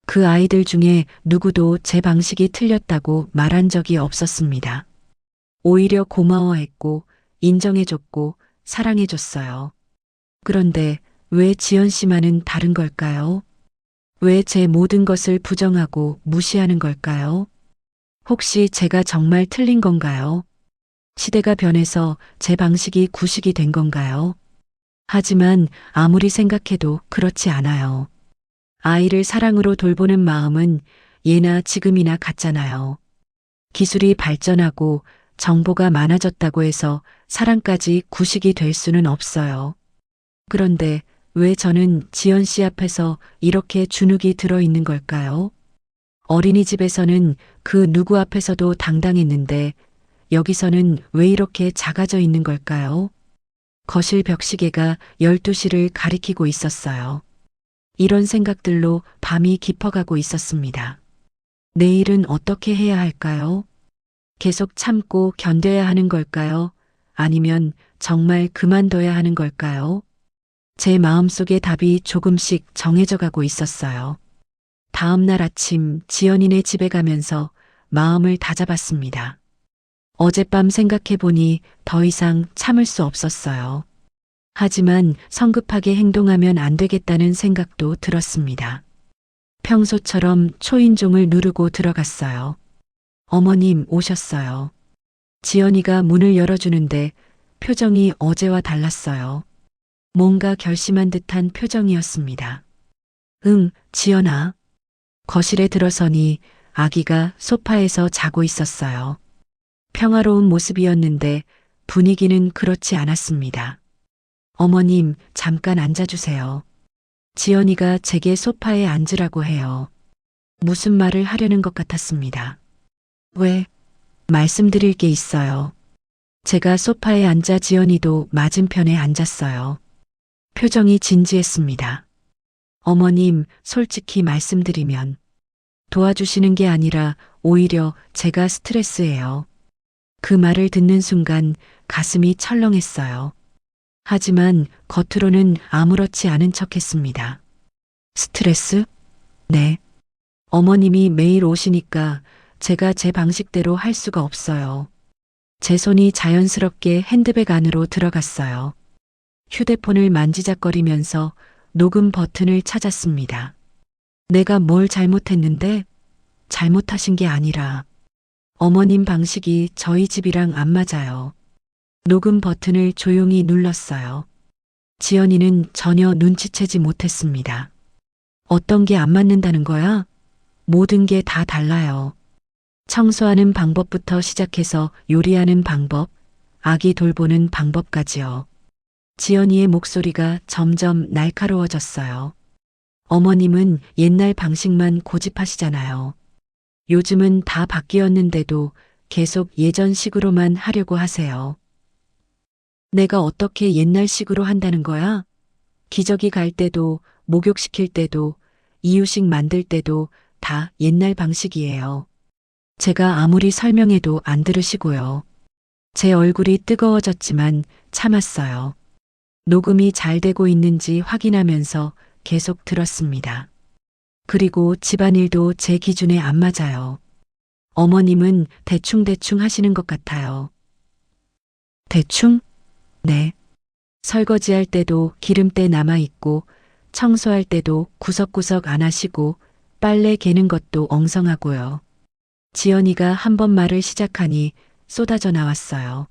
Speaker 2: 그 아이들 중에 누구도 제 방식이 틀렸다고 말한 적이 없었습니다. 오히려 고마워했고 인정해줬고 사랑해줬어요. 그런데 왜 지연 씨만은 다른 걸까요? 왜 제 모든 것을 부정하고 무시하는 걸까요? 혹시 제가 정말 틀린 건가요? 시대가 변해서 제 방식이 구식이 된 건가요? 하지만 아무리 생각해도 그렇지 않아요. 아이를 사랑으로 돌보는 마음은 예나 지금이나 같잖아요. 기술이 발전하고 정보가 많아졌다고 해서 사랑까지 구식이 될 수는 없어요. 그런데 왜 저는 지연 씨 앞에서 이렇게 주눅이 들어있는 걸까요? 어린이집에서는 그 누구 앞에서도 당당했는데 여기서는 왜 이렇게 작아져 있는 걸까요? 거실 벽시계가 12시를 가리키고 있었어요. 이런 생각들로 밤이 깊어가고 있었습니다. 내일은 어떻게 해야 할까요? 계속 참고 견뎌야 하는 걸까요? 아니면 정말 그만둬야 하는 걸까요? 제 마음속의 답이 조금씩 정해져 가고 있었어요. 다음 날 아침 지연이네 집에 가면서 마음을 다잡았습니다. 어젯밤 생각해보니 더 이상 참을 수 없었어요. 하지만 성급하게 행동하면 안 되겠다는 생각도 들었습니다. 평소처럼 초인종을 누르고 들어갔어요. 어머님 오셨어요. 지연이가 문을 열어주는데 표정이 어제와 달랐어요. 뭔가 결심한 듯한 표정이었습니다. 응, 지연아. 거실에 들어서니 아기가 소파에서 자고 있었어요. 평화로운 모습이었는데 분위기는 그렇지 않았습니다. 어머님, 잠깐 앉아주세요. 지연이가 제게 소파에 앉으라고 해요. 무슨 말을 하려는 것 같았습니다. 왜? 말씀드릴 게 있어요. 제가 소파에 앉아 지연이도 맞은편에 앉았어요. 표정이 진지했습니다. 어머님, 솔직히 말씀드리면 도와주시는 게 아니라 오히려 제가 스트레스예요. 그 말을 듣는 순간 가슴이 철렁했어요. 하지만 겉으로는 아무렇지 않은 척 했습니다. 스트레스? 네. 어머님이 매일 오시니까 제가 제 방식대로 할 수가 없어요. 제 손이 자연스럽게 핸드백 안으로 들어갔어요. 휴대폰을 만지작거리면서 녹음 버튼을 찾았습니다. 내가 뭘 잘못했는데? 잘못하신 게 아니라 어머님 방식이 저희 집이랑 안 맞아요. 녹음 버튼을 조용히 눌렀어요. 지연이는 전혀 눈치채지 못했습니다. 어떤 게 안 맞는다는 거야? 모든 게 다 달라요. 청소하는 방법부터 시작해서 요리하는 방법, 아기 돌보는 방법까지요. 지연이의 목소리가 점점 날카로워졌어요. 어머님은 옛날 방식만 고집하시잖아요. 요즘은 다 바뀌었는데도 계속 예전식으로만 하려고 하세요. 내가 어떻게 옛날식으로 한다는 거야? 기저귀 갈 때도, 목욕시킬 때도, 이유식 만들 때도 다 옛날 방식이에요. 제가 아무리 설명해도 안 들으시고요. 제 얼굴이 뜨거워졌지만 참았어요. 녹음이 잘 되고 있는지 확인하면서 계속 들었습니다. 그리고 집안일도 제 기준에 안 맞아요. 어머님은 대충대충 하시는 것 같아요. 대충? 네. 설거지할 때도 기름때 남아있고, 청소할 때도 구석구석 안 하시고, 빨래 개는 것도 엉성하고요. 지연이가 한 번 말을 시작하니 쏟아져 나왔어요.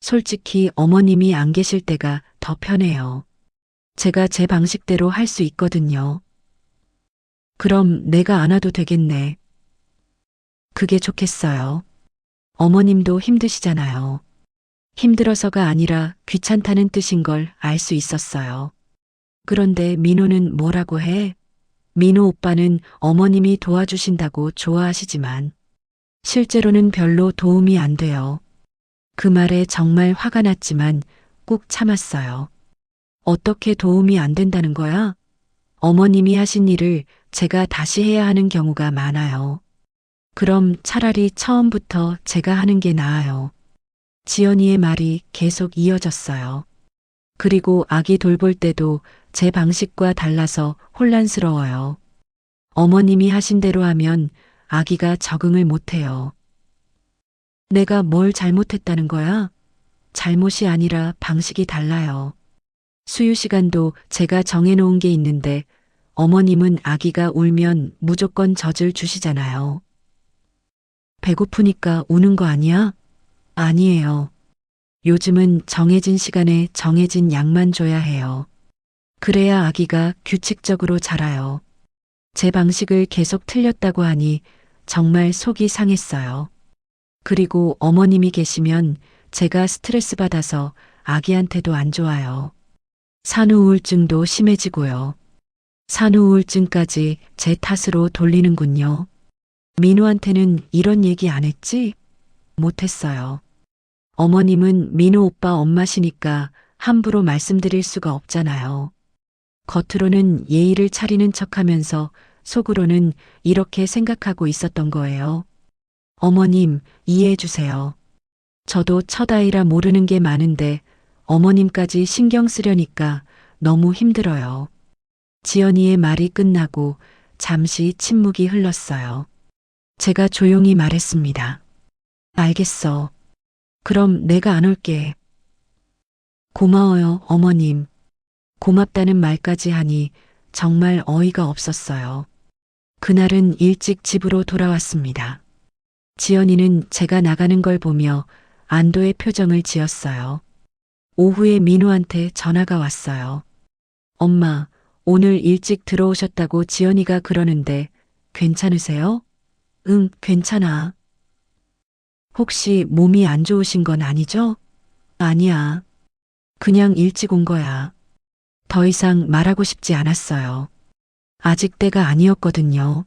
Speaker 2: 솔직히 어머님이 안 계실 때가 더 편해요. 제가 제 방식대로 할 수 있거든요. 그럼 내가 안 와도 되겠네. 그게 좋겠어요. 어머님도 힘드시잖아요. 힘들어서가 아니라 귀찮다는 뜻인 걸 알 수 있었어요. 그런데 민호는 뭐라고 해? 민호 오빠는 어머님이 도와주신다고 좋아하시지만 실제로는 별로 도움이 안 돼요. 그 말에 정말 화가 났지만 꾹 참았어요. 어떻게 도움이 안 된다는 거야? 어머님이 하신 일을 제가 다시 해야 하는 경우가 많아요. 그럼 차라리 처음부터 제가 하는 게 나아요. 지연이의 말이 계속 이어졌어요. 그리고 아기 돌볼 때도 제 방식과 달라서 혼란스러워요. 어머님이 하신 대로 하면 아기가 적응을 못해요. 내가 뭘 잘못했다는 거야? 잘못이 아니라 방식이 달라요. 수유 시간도 제가 정해놓은 게 있는데 어머님은 아기가 울면 무조건 젖을 주시잖아요. 배고프니까 우는 거 아니야? 아니에요. 요즘은 정해진 시간에 정해진 약만 줘야 해요. 그래야 아기가 규칙적으로 자라요. 제 방식을 계속 틀렸다고 하니 정말 속이 상했어요. 그리고 어머님이 계시면 제가 스트레스 받아서 아기한테도 안 좋아요. 산후우울증도 심해지고요. 산후우울증까지 제 탓으로 돌리는군요. 민호한테는 이런 얘기 안 했지? 못했어요. 어머님은 민호 오빠 엄마시니까 함부로 말씀드릴 수가 없잖아요. 겉으로는 예의를 차리는 척하면서 속으로는 이렇게 생각하고 있었던 거예요. 어머님, 이해해 주세요. 저도 첫 아이라 모르는 게 많은데 어머님까지 신경 쓰려니까 너무 힘들어요. 지연이의 말이 끝나고 잠시 침묵이 흘렀어요. 제가 조용히 말했습니다. 알겠어. 그럼 내가 안 올게. 고마워요, 어머님. 고맙다는 말까지 하니 정말 어이가 없었어요. 그날은 일찍 집으로 돌아왔습니다. 지연이는 제가 나가는 걸 보며 안도의 표정을 지었어요. 오후에 민호한테 전화가 왔어요. 엄마, 오늘 일찍 들어오셨다고 지연이가 그러는데 괜찮으세요? 응, 괜찮아. 혹시 몸이 안 좋으신 건 아니죠? 아니야. 그냥 일찍 온 거야. 더 이상 말하고 싶지 않았어요. 아직 때가 아니었거든요.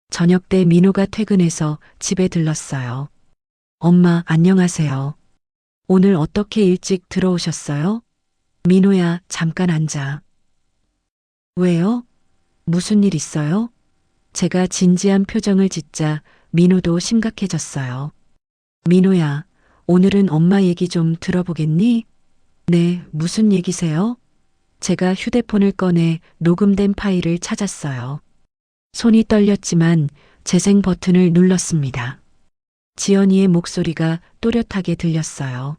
Speaker 2: 저녁 때 민호가 퇴근해서 집에 들렀어요. 엄마, 안녕하세요. 오늘 어떻게 일찍 들어오셨어요? 민호야, 잠깐 앉아. 왜요? 무슨 일 있어요? 제가 진지한 표정을 짓자 민호도 심각해졌어요. 민호야, 오늘은 엄마 얘기 좀 들어보겠니? 네, 무슨 얘기세요? 제가 휴대폰을 꺼내 녹음된 파일을 찾았어요. 손이 떨렸지만 재생 버튼을 눌렀습니다. 지연이의 목소리가 또렷하게 들렸어요.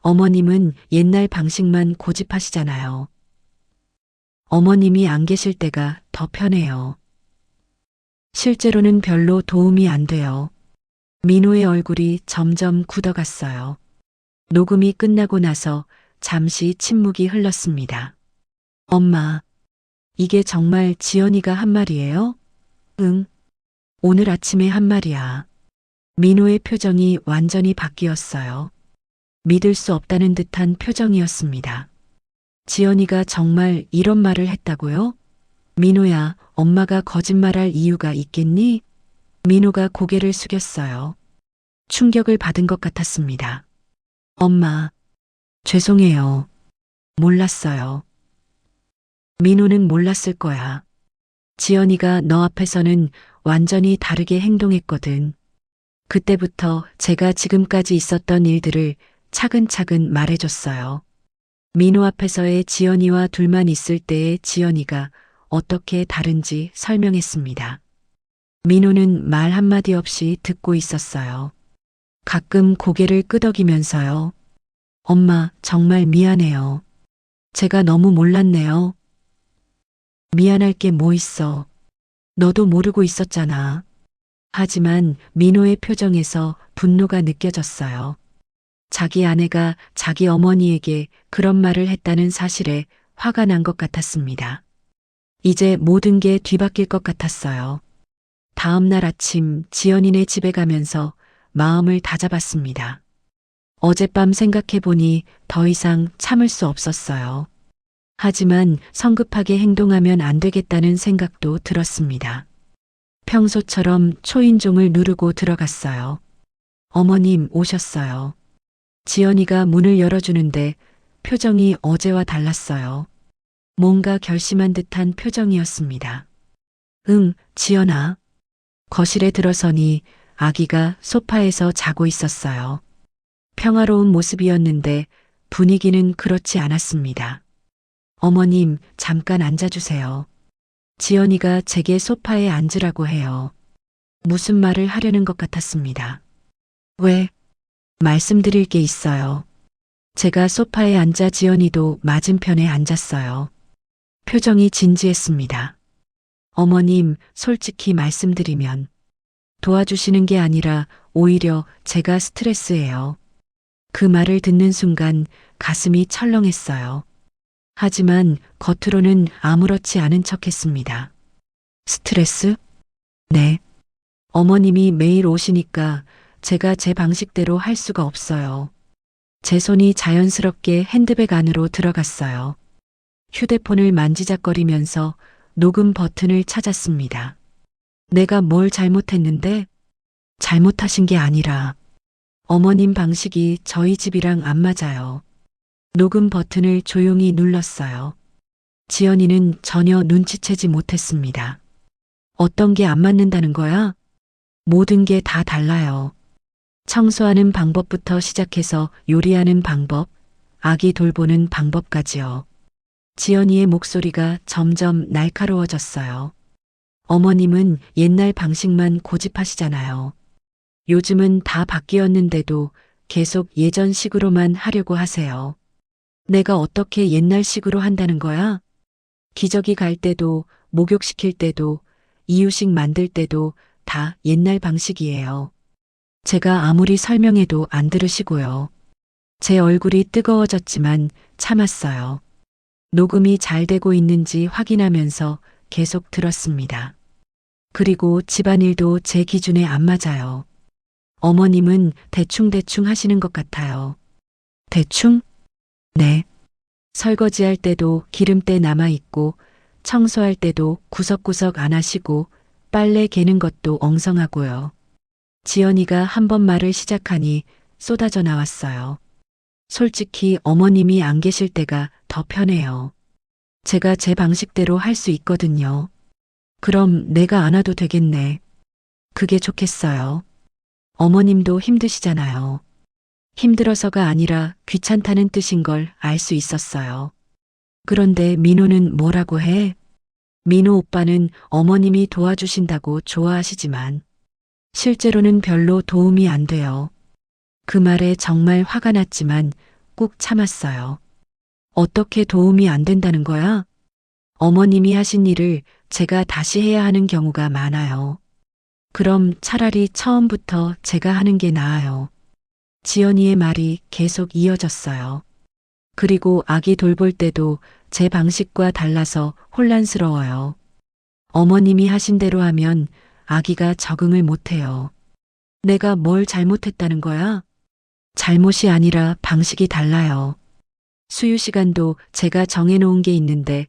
Speaker 2: 어머님은 옛날 방식만 고집하시잖아요. 어머님이 안 계실 때가 더 편해요. 실제로는 별로 도움이 안 돼요. 민호의 얼굴이 점점 굳어갔어요. 녹음이 끝나고 나서 잠시 침묵이 흘렀습니다. 엄마, 이게 정말 지연이가 한 말이에요? 응. 오늘 아침에 한 말이야. 민호의 표정이 완전히 바뀌었어요. 믿을 수 없다는 듯한 표정이었습니다. 지연이가 정말 이런 말을 했다고요? 민호야, 엄마가 거짓말할 이유가 있겠니? 민호가 고개를 숙였어요. 충격을 받은 것 같았습니다. 엄마, 죄송해요. 몰랐어요. 민호는 몰랐을 거야. 지연이가 너 앞에서는 완전히 다르게 행동했거든. 그때부터 제가 지금까지 있었던 일들을 차근차근 말해줬어요. 민호 앞에서의 지연이와 둘만 있을 때의 지연이가 어떻게 다른지 설명했습니다. 민호는 말 한마디 없이 듣고 있었어요. 가끔 고개를 끄덕이면서요. 엄마, 정말 미안해요. 제가 너무 몰랐네요. 미안할 게 뭐 있어. 너도 모르고 있었잖아. 하지만 민호의 표정에서 분노가 느껴졌어요. 자기 아내가 자기 어머니에게 그런 말을 했다는 사실에 화가 난 것 같았습니다. 이제 모든 게 뒤바뀔 것 같았어요. 다음 날 아침 지연이네 집에 가면서 마음을 다잡았습니다. 어젯밤 생각해보니 더 이상 참을 수 없었어요. 하지만 성급하게 행동하면 안 되겠다는 생각도 들었습니다. 평소처럼 초인종을 누르고 들어갔어요. 어머님 오셨어요. 지연이가 문을 열어주는데 표정이 어제와 달랐어요. 뭔가 결심한 듯한 표정이었습니다. 응, 지연아. 거실에 들어서니 아기가 소파에서 자고 있었어요. 평화로운 모습이었는데 분위기는 그렇지 않았습니다. 어머님, 잠깐 앉아주세요. 지연이가 제게 소파에 앉으라고 해요. 무슨 말을 하려는 것 같았습니다. 왜? 말씀드릴 게 있어요. 제가 소파에 앉아 지연이도 맞은편에 앉았어요. 표정이 진지했습니다. 어머님, 솔직히 말씀드리면 도와주시는 게 아니라 오히려 제가 스트레스예요. 그 말을 듣는 순간 가슴이 철렁했어요. 하지만 겉으로는 아무렇지 않은 척 했습니다. 스트레스? 네. 어머님이 매일 오시니까 제가 제 방식대로 할 수가 없어요. 제 손이 자연스럽게 핸드백 안으로 들어갔어요. 휴대폰을 만지작거리면서 녹음 버튼을 찾았습니다. 내가 뭘 잘못했는데? 잘못하신 게 아니라 어머님 방식이 저희 집이랑 안 맞아요. 녹음 버튼을 조용히 눌렀어요. 지연이는 전혀 눈치채지 못했습니다. 어떤 게 안 맞는다는 거야? 모든 게 다 달라요. 청소하는 방법부터 시작해서 요리하는 방법, 아기 돌보는 방법까지요. 지연이의 목소리가 점점 날카로워졌어요. 어머님은 옛날 방식만 고집하시잖아요. 요즘은 다 바뀌었는데도 계속 예전식으로만 하려고 하세요. 내가 어떻게 옛날식으로 한다는 거야? 기저귀 갈 때도, 목욕시킬 때도, 이유식 만들 때도 다 옛날 방식이에요. 제가 아무리 설명해도 안 들으시고요. 제 얼굴이 뜨거워졌지만 참았어요. 녹음이 잘 되고 있는지 확인하면서 계속 들었습니다. 그리고 집안일도 제 기준에 안 맞아요. 어머님은 대충대충 하시는 것 같아요. 대충? 네. 설거지할 때도 기름때 남아있고, 청소할 때도 구석구석 안 하시고, 빨래 개는 것도 엉성하고요. 지연이가 한 번 말을 시작하니 쏟아져 나왔어요. 솔직히 어머님이 안 계실 때가 더 편해요. 제가 제 방식대로 할 수 있거든요. 그럼 내가 안 와도 되겠네. 그게 좋겠어요. 어머님도 힘드시잖아요. 힘들어서가 아니라 귀찮다는 뜻인 걸 알 수 있었어요. 그런데 민호는 뭐라고 해? 민호 오빠는 어머님이 도와주신다고 좋아하시지만 실제로는 별로 도움이 안 돼요. 그 말에 정말 화가 났지만 꾹 참았어요. 어떻게 도움이 안 된다는 거야? 어머님이 하신 일을 제가 다시 해야 하는 경우가 많아요. 그럼 차라리 처음부터 제가 하는 게 나아요. 지연이의 말이 계속 이어졌어요. 그리고 아기 돌볼 때도 제 방식과 달라서 혼란스러워요. 어머님이 하신 대로 하면 아기가 적응을 못해요. 내가 뭘 잘못했다는 거야? 잘못이 아니라 방식이 달라요. 수유 시간도 제가 정해놓은 게 있는데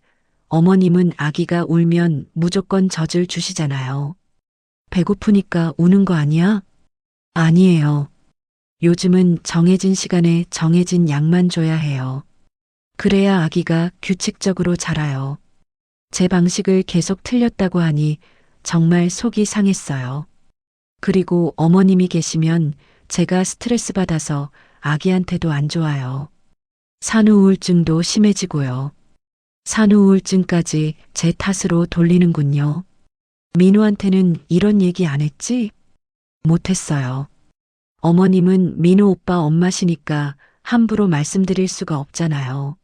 Speaker 2: 어머님은 아기가 울면 무조건 젖을 주시잖아요. 배고프니까 우는 거 아니야? 아니에요. 요즘은 정해진 시간에 정해진 약만 줘야 해요. 그래야 아기가 규칙적으로 자라요. 제 방식을 계속 틀렸다고 하니 정말 속이 상했어요. 그리고 어머님이 계시면 제가 스트레스 받아서 아기한테도 안 좋아요. 산후우울증도 심해지고요. 산후우울증까지 제 탓으로 돌리는군요. 민호한테는 이런 얘기 안 했지? 못했어요. 어머님은 민호 오빠 엄마시니까 함부로 말씀드릴 수가 없잖아요.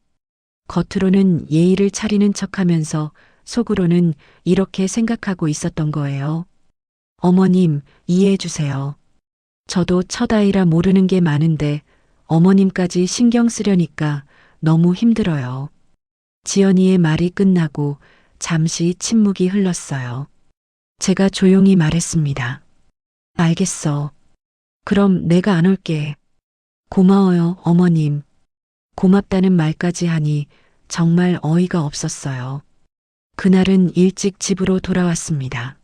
Speaker 2: 겉으로는 예의를 차리는 척하면서 속으로는 이렇게 생각하고 있었던 거예요. 어머님, 이해해 주세요. 저도 첫 아이라 모르는 게 많은데 어머님까지 신경 쓰려니까 너무 힘들어요. 지연이의 말이 끝나고 잠시 침묵이 흘렀어요. 제가 조용히 말했습니다. 알겠어. 그럼 내가 안 올게. 고마워요, 어머님. 고맙다는 말까지 하니 정말 어이가 없었어요. 그날은 일찍 집으로 돌아왔습니다.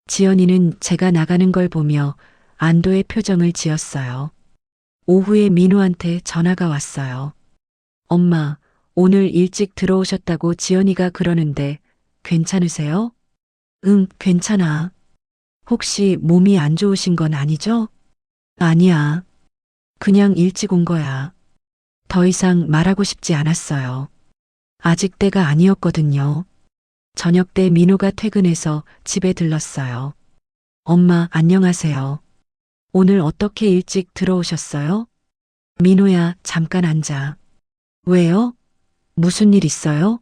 Speaker 2: 지연이는 제가 나가는 걸 보며 안도의 표정을 지었어요. 오후에 민호한테 전화가 왔어요. 엄마, 오늘 일찍 들어오셨다고 지연이가 그러는데 괜찮으세요? 응, 괜찮아. 혹시 몸이 안 좋으신 건 아니죠? 아니야. 그냥 일찍 온 거야. 더 이상 말하고 싶지 않았어요. 아직 때가 아니었거든요. 저녁 때 민호가 퇴근해서 집에 들렀어요. 엄마, 안녕하세요. 오늘 어떻게 일찍 들어오셨어요? 민호야, 잠깐 앉아. 왜요? 무슨 일 있어요?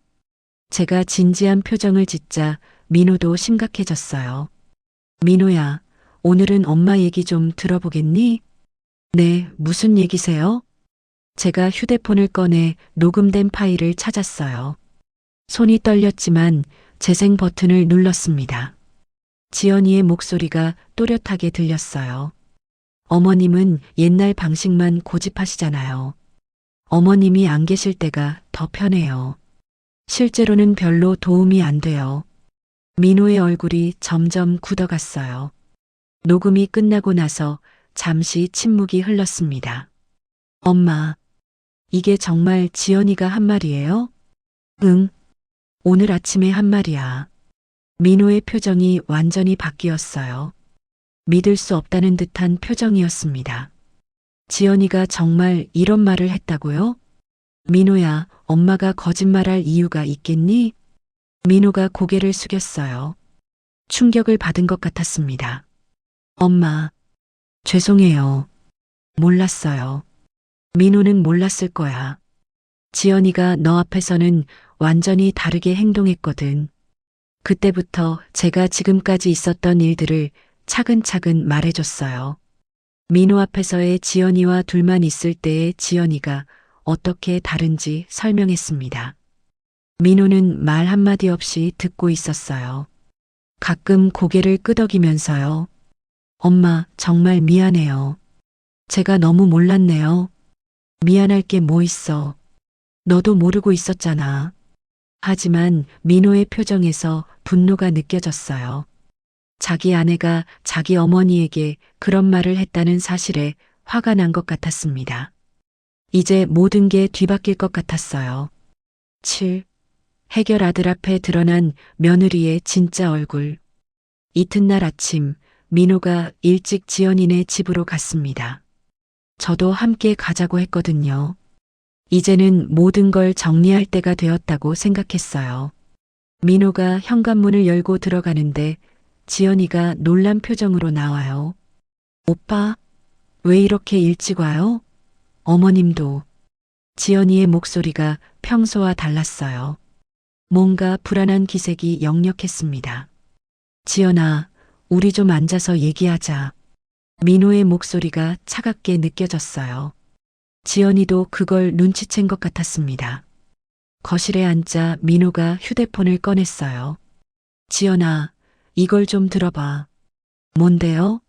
Speaker 2: 제가 진지한 표정을 짓자 민호도 심각해졌어요. 민호야, 오늘은 엄마 얘기 좀 들어보겠니? 네, 무슨 얘기세요? 제가 휴대폰을 꺼내 녹음된 파일을 찾았어요. 손이 떨렸지만 재생 버튼을 눌렀습니다. 지연이의 목소리가 또렷하게 들렸어요. 어머님은 옛날 방식만 고집하시잖아요. 어머님이 안 계실 때가 더 편해요. 실제로는 별로 도움이 안 돼요. 민호의 얼굴이 점점 굳어갔어요. 녹음이 끝나고 나서 잠시 침묵이 흘렀습니다. 엄마, 이게 정말 지연이가 한 말이에요? 응, 오늘 아침에 한 말이야. 민호의 표정이 완전히 바뀌었어요. 믿을 수 없다는 듯한 표정이었습니다. 지연이가 정말 이런 말을 했다고요? 민호야, 엄마가 거짓말할 이유가 있겠니? 민호가 고개를 숙였어요. 충격을 받은 것 같았습니다. 엄마, 죄송해요. 몰랐어요. 민호는 몰랐을 거야. 지연이가 너 앞에서는 완전히 다르게 행동했거든. 그때부터 제가 지금까지 있었던 일들을 차근차근 말해줬어요. 민호 앞에서의 지연이와 둘만 있을 때의 지연이가 어떻게 다른지 설명했습니다. 민호는 말 한마디 없이 듣고 있었어요. 가끔 고개를 끄덕이면서요. 엄마, 정말 미안해요. 제가 너무 몰랐네요. 미안할 게 뭐 있어. 너도 모르고 있었잖아. 하지만 민호의 표정에서 분노가 느껴졌어요. 자기 아내가 자기 어머니에게 그런 말을 했다는 사실에 화가 난 것 같았습니다. 이제 모든 게 뒤바뀔 것 같았어요. 7. 해결 아들 앞에 드러난 며느리의 진짜 얼굴. 이튿날 아침, 민호가 일찍 지연이네 집으로 갔습니다. 저도 함께 가자고 했거든요. 이제는 모든 걸 정리할 때가 되었다고 생각했어요. 민호가 현관문을 열고 들어가는데 지연이가 놀란 표정으로 나와요. 오빠, 왜 이렇게 일찍 와요? 어머님도. 지연이의 목소리가 평소와 달랐어요. 뭔가 불안한 기색이 역력했습니다. 지연아, 우리 좀 앉아서 얘기하자. 민호의 목소리가 차갑게 느껴졌어요. 지연이도 그걸 눈치챈 것 같았습니다. 거실에 앉자 민호가 휴대폰을 꺼냈어요. 지연아, 이걸 좀 들어봐. 뭔데요?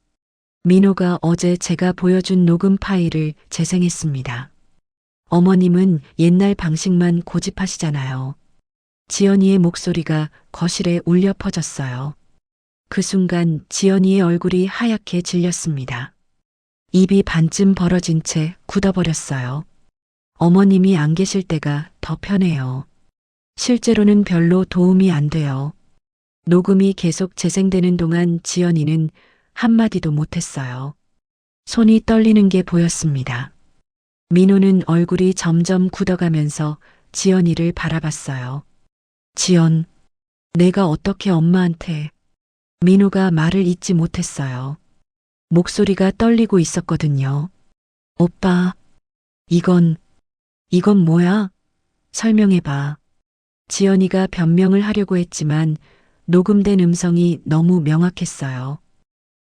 Speaker 2: 민호가 어제 제가 보여준 녹음 파일을 재생했습니다. 어머님은 옛날 방식만 고집하시잖아요. 지연이의 목소리가 거실에 울려 퍼졌어요. 그 순간 지연이의 얼굴이 하얗게 질렸습니다. 입이 반쯤 벌어진 채 굳어버렸어요. 어머님이 안 계실 때가 더 편해요. 실제로는 별로 도움이 안 돼요. 녹음이 계속 재생되는 동안 지연이는 한마디도 못했어요. 손이 떨리는 게 보였습니다. 민호는 얼굴이 점점 굳어가면서 지연이를 바라봤어요. 지연, 내가 어떻게 엄마한테. 민호가 말을 잇지 못했어요. 목소리가 떨리고 있었거든요. 오빠, 이건 뭐야? 설명해봐. 지연이가 변명을 하려고 했지만 녹음된 음성이 너무 명확했어요.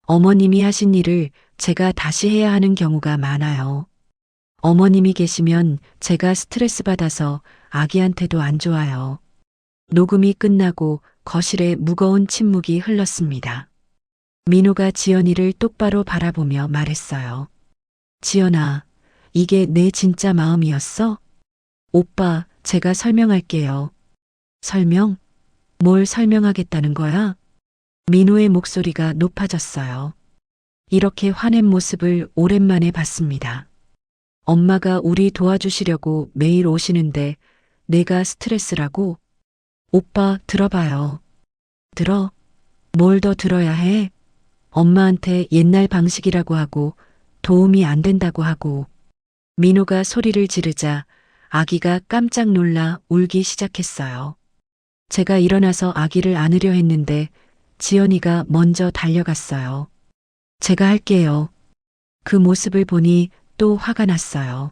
Speaker 2: 어머님이 하신 일을 제가 다시 해야 하는 경우가 많아요. 어머님이 계시면 제가 스트레스 받아서 아기한테도 안 좋아요. 녹음이 끝나고 거실에 무거운 침묵이 흘렀습니다. 민호가 지연이를 똑바로 바라보며 말했어요. 지연아, 이게 내 진짜 마음이었어? 오빠, 제가 설명할게요. 설명? 뭘 설명하겠다는 거야? 민호의 목소리가 높아졌어요. 이렇게 화낸 모습을 오랜만에 봤습니다. 엄마가 우리 도와주시려고 매일 오시는데 내가 스트레스라고? 오빠, 들어봐요. 들어? 뭘 더 들어야 해? 엄마한테 옛날 방식이라고 하고 도움이 안 된다고 하고. 민호가 소리를 지르자 아기가 깜짝 놀라 울기 시작했어요. 제가 일어나서 아기를 안으려 했는데 지연이가 먼저 달려갔어요. 제가 할게요. 그 모습을 보니 또 화가 났어요.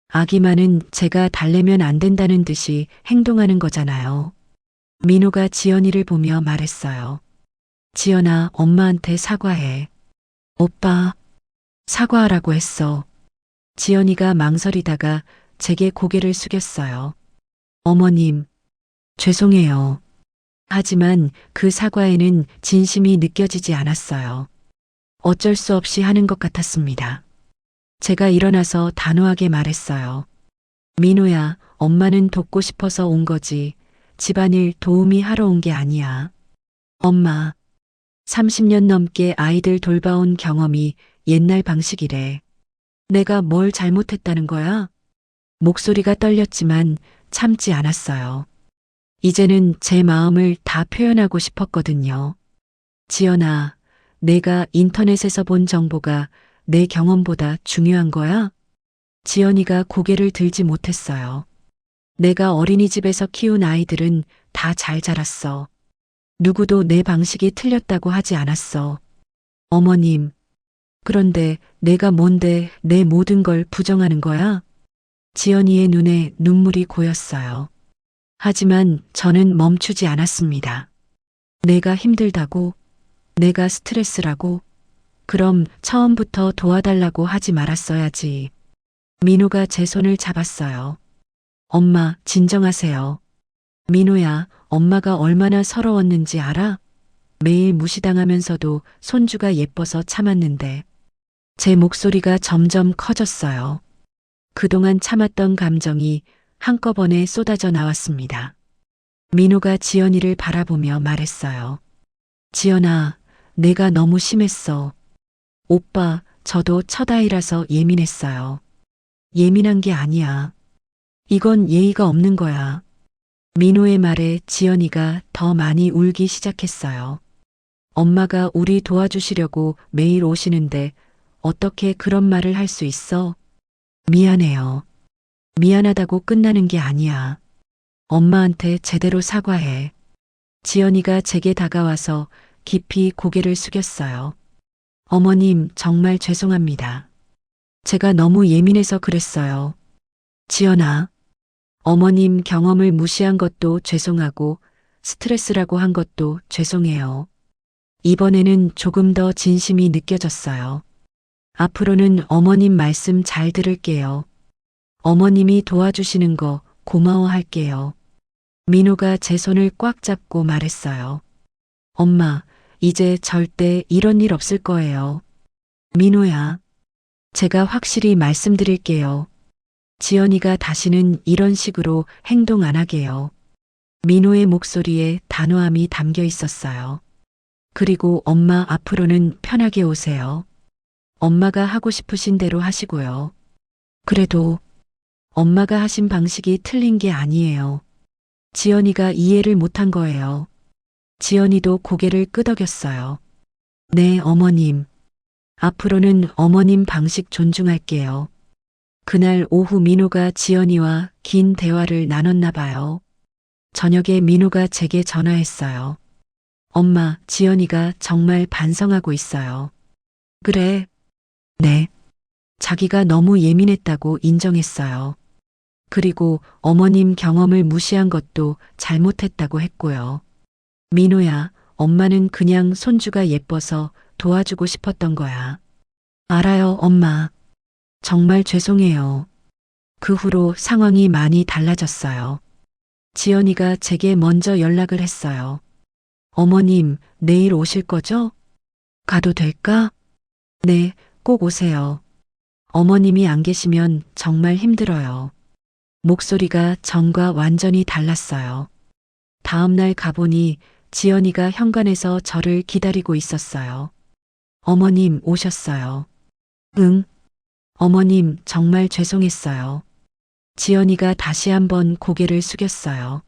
Speaker 2: 아기만은 제가 달래면 안 된다는 듯이 행동하는 거잖아요. 민호가 지연이를 보며 말했어요. 지연아, 엄마한테 사과해. 오빠, 사과하라고 했어. 지연이가 망설이다가 제게 고개를 숙였어요. 어머님, 죄송해요. 하지만 그 사과에는 진심이 느껴지지 않았어요. 어쩔 수 없이 하는 것 같았습니다. 제가 일어나서 단호하게 말했어요. 민호야, 엄마는 돕고 싶어서 온 거지. 집안일 도우미 하러 온 게 아니야. 엄마, 30년 넘게 아이들 돌봐온 경험이 옛날 방식이래. 내가 뭘 잘못했다는 거야? 목소리가 떨렸지만 참지 않았어요. 이제는 제 마음을 다 표현하고 싶었거든요. 지연아, 내가 인터넷에서 본 정보가 내 경험보다 중요한 거야? 지연이가 고개를 들지 못했어요. 내가 어린이집에서 키운 아이들은 다 잘 자랐어. 누구도 내 방식이 틀렸다고 하지 않았어. 어머님, 그런데 내가 뭔데 내 모든 걸 부정하는 거야? 지연이의 눈에 눈물이 고였어요. 하지만 저는 멈추지 않았습니다. 내가 힘들다고? 내가 스트레스라고? 그럼 처음부터 도와달라고 하지 말았어야지. 민호가 제 손을 잡았어요. 엄마, 진정하세요. 민호야, 엄마가 얼마나 서러웠는지 알아? 매일 무시당하면서도 손주가 예뻐서 참았는데. 제 목소리가 점점 커졌어요. 그동안 참았던 감정이 한꺼번에 쏟아져 나왔습니다. 민호가 지연이를 바라보며 말했어요. 지연아, 내가 너무 심했어. 오빠, 저도 첫 아이라서 예민했어요. 예민한 게 아니야. 이건 예의가 없는 거야. 민호의 말에 지연이가 더 많이 울기 시작했어요. 엄마가 우리 도와주시려고 매일 오시는데 어떻게 그런 말을 할 수 있어? 미안해요. 미안하다고 끝나는 게 아니야. 엄마한테 제대로 사과해. 지연이가 제게 다가와서 깊이 고개를 숙였어요. 어머님, 정말 죄송합니다. 제가 너무 예민해서 그랬어요. 지연아, 어머님 경험을 무시한 것도 죄송하고 스트레스라고 한 것도 죄송해요. 이번에는 조금 더 진심이 느껴졌어요. 앞으로는 어머님 말씀 잘 들을게요. 어머님이 도와주시는 거 고마워할게요. 민호가 제 손을 꽉 잡고 말했어요. 엄마, 이제 절대 이런 일 없을 거예요. 민호야, 제가 확실히 말씀드릴게요. 지연이가 다시는 이런 식으로 행동 안 하게요. 민호의 목소리에 단호함이 담겨 있었어요. 그리고 엄마 앞으로는 편하게 오세요. 엄마가 하고 싶으신 대로 하시고요. 그래도 엄마가 하신 방식이 틀린 게 아니에요. 지연이가 이해를 못한 거예요. 지연이도 고개를 끄덕였어요. 네, 어머님. 앞으로는 어머님 방식 존중할게요. 그날 오후 민호가 지연이와 긴 대화를 나눴나 봐요. 저녁에 민호가 제게 전화했어요. 엄마, 지연이가 정말 반성하고 있어요. 그래. 네. 자기가 너무 예민했다고 인정했어요. 그리고 어머님 경험을 무시한 것도 잘못했다고 했고요. 민호야, 엄마는 그냥 손주가 예뻐서 도와주고 싶었던 거야. 알아요, 엄마. 정말 죄송해요. 그 후로 상황이 많이 달라졌어요. 지연이가 제게 먼저 연락을 했어요. 어머님, 내일 오실 거죠? 가도 될까? 네, 꼭 오세요. 어머님이 안 계시면 정말 힘들어요. 목소리가 전과 완전히 달랐어요. 다음 날 가보니 지연이가 현관에서 저를 기다리고 있었어요. 어머님 오셨어요. 응. 어머님 정말 죄송했어요. 지연이가 다시 한번 고개를 숙였어요.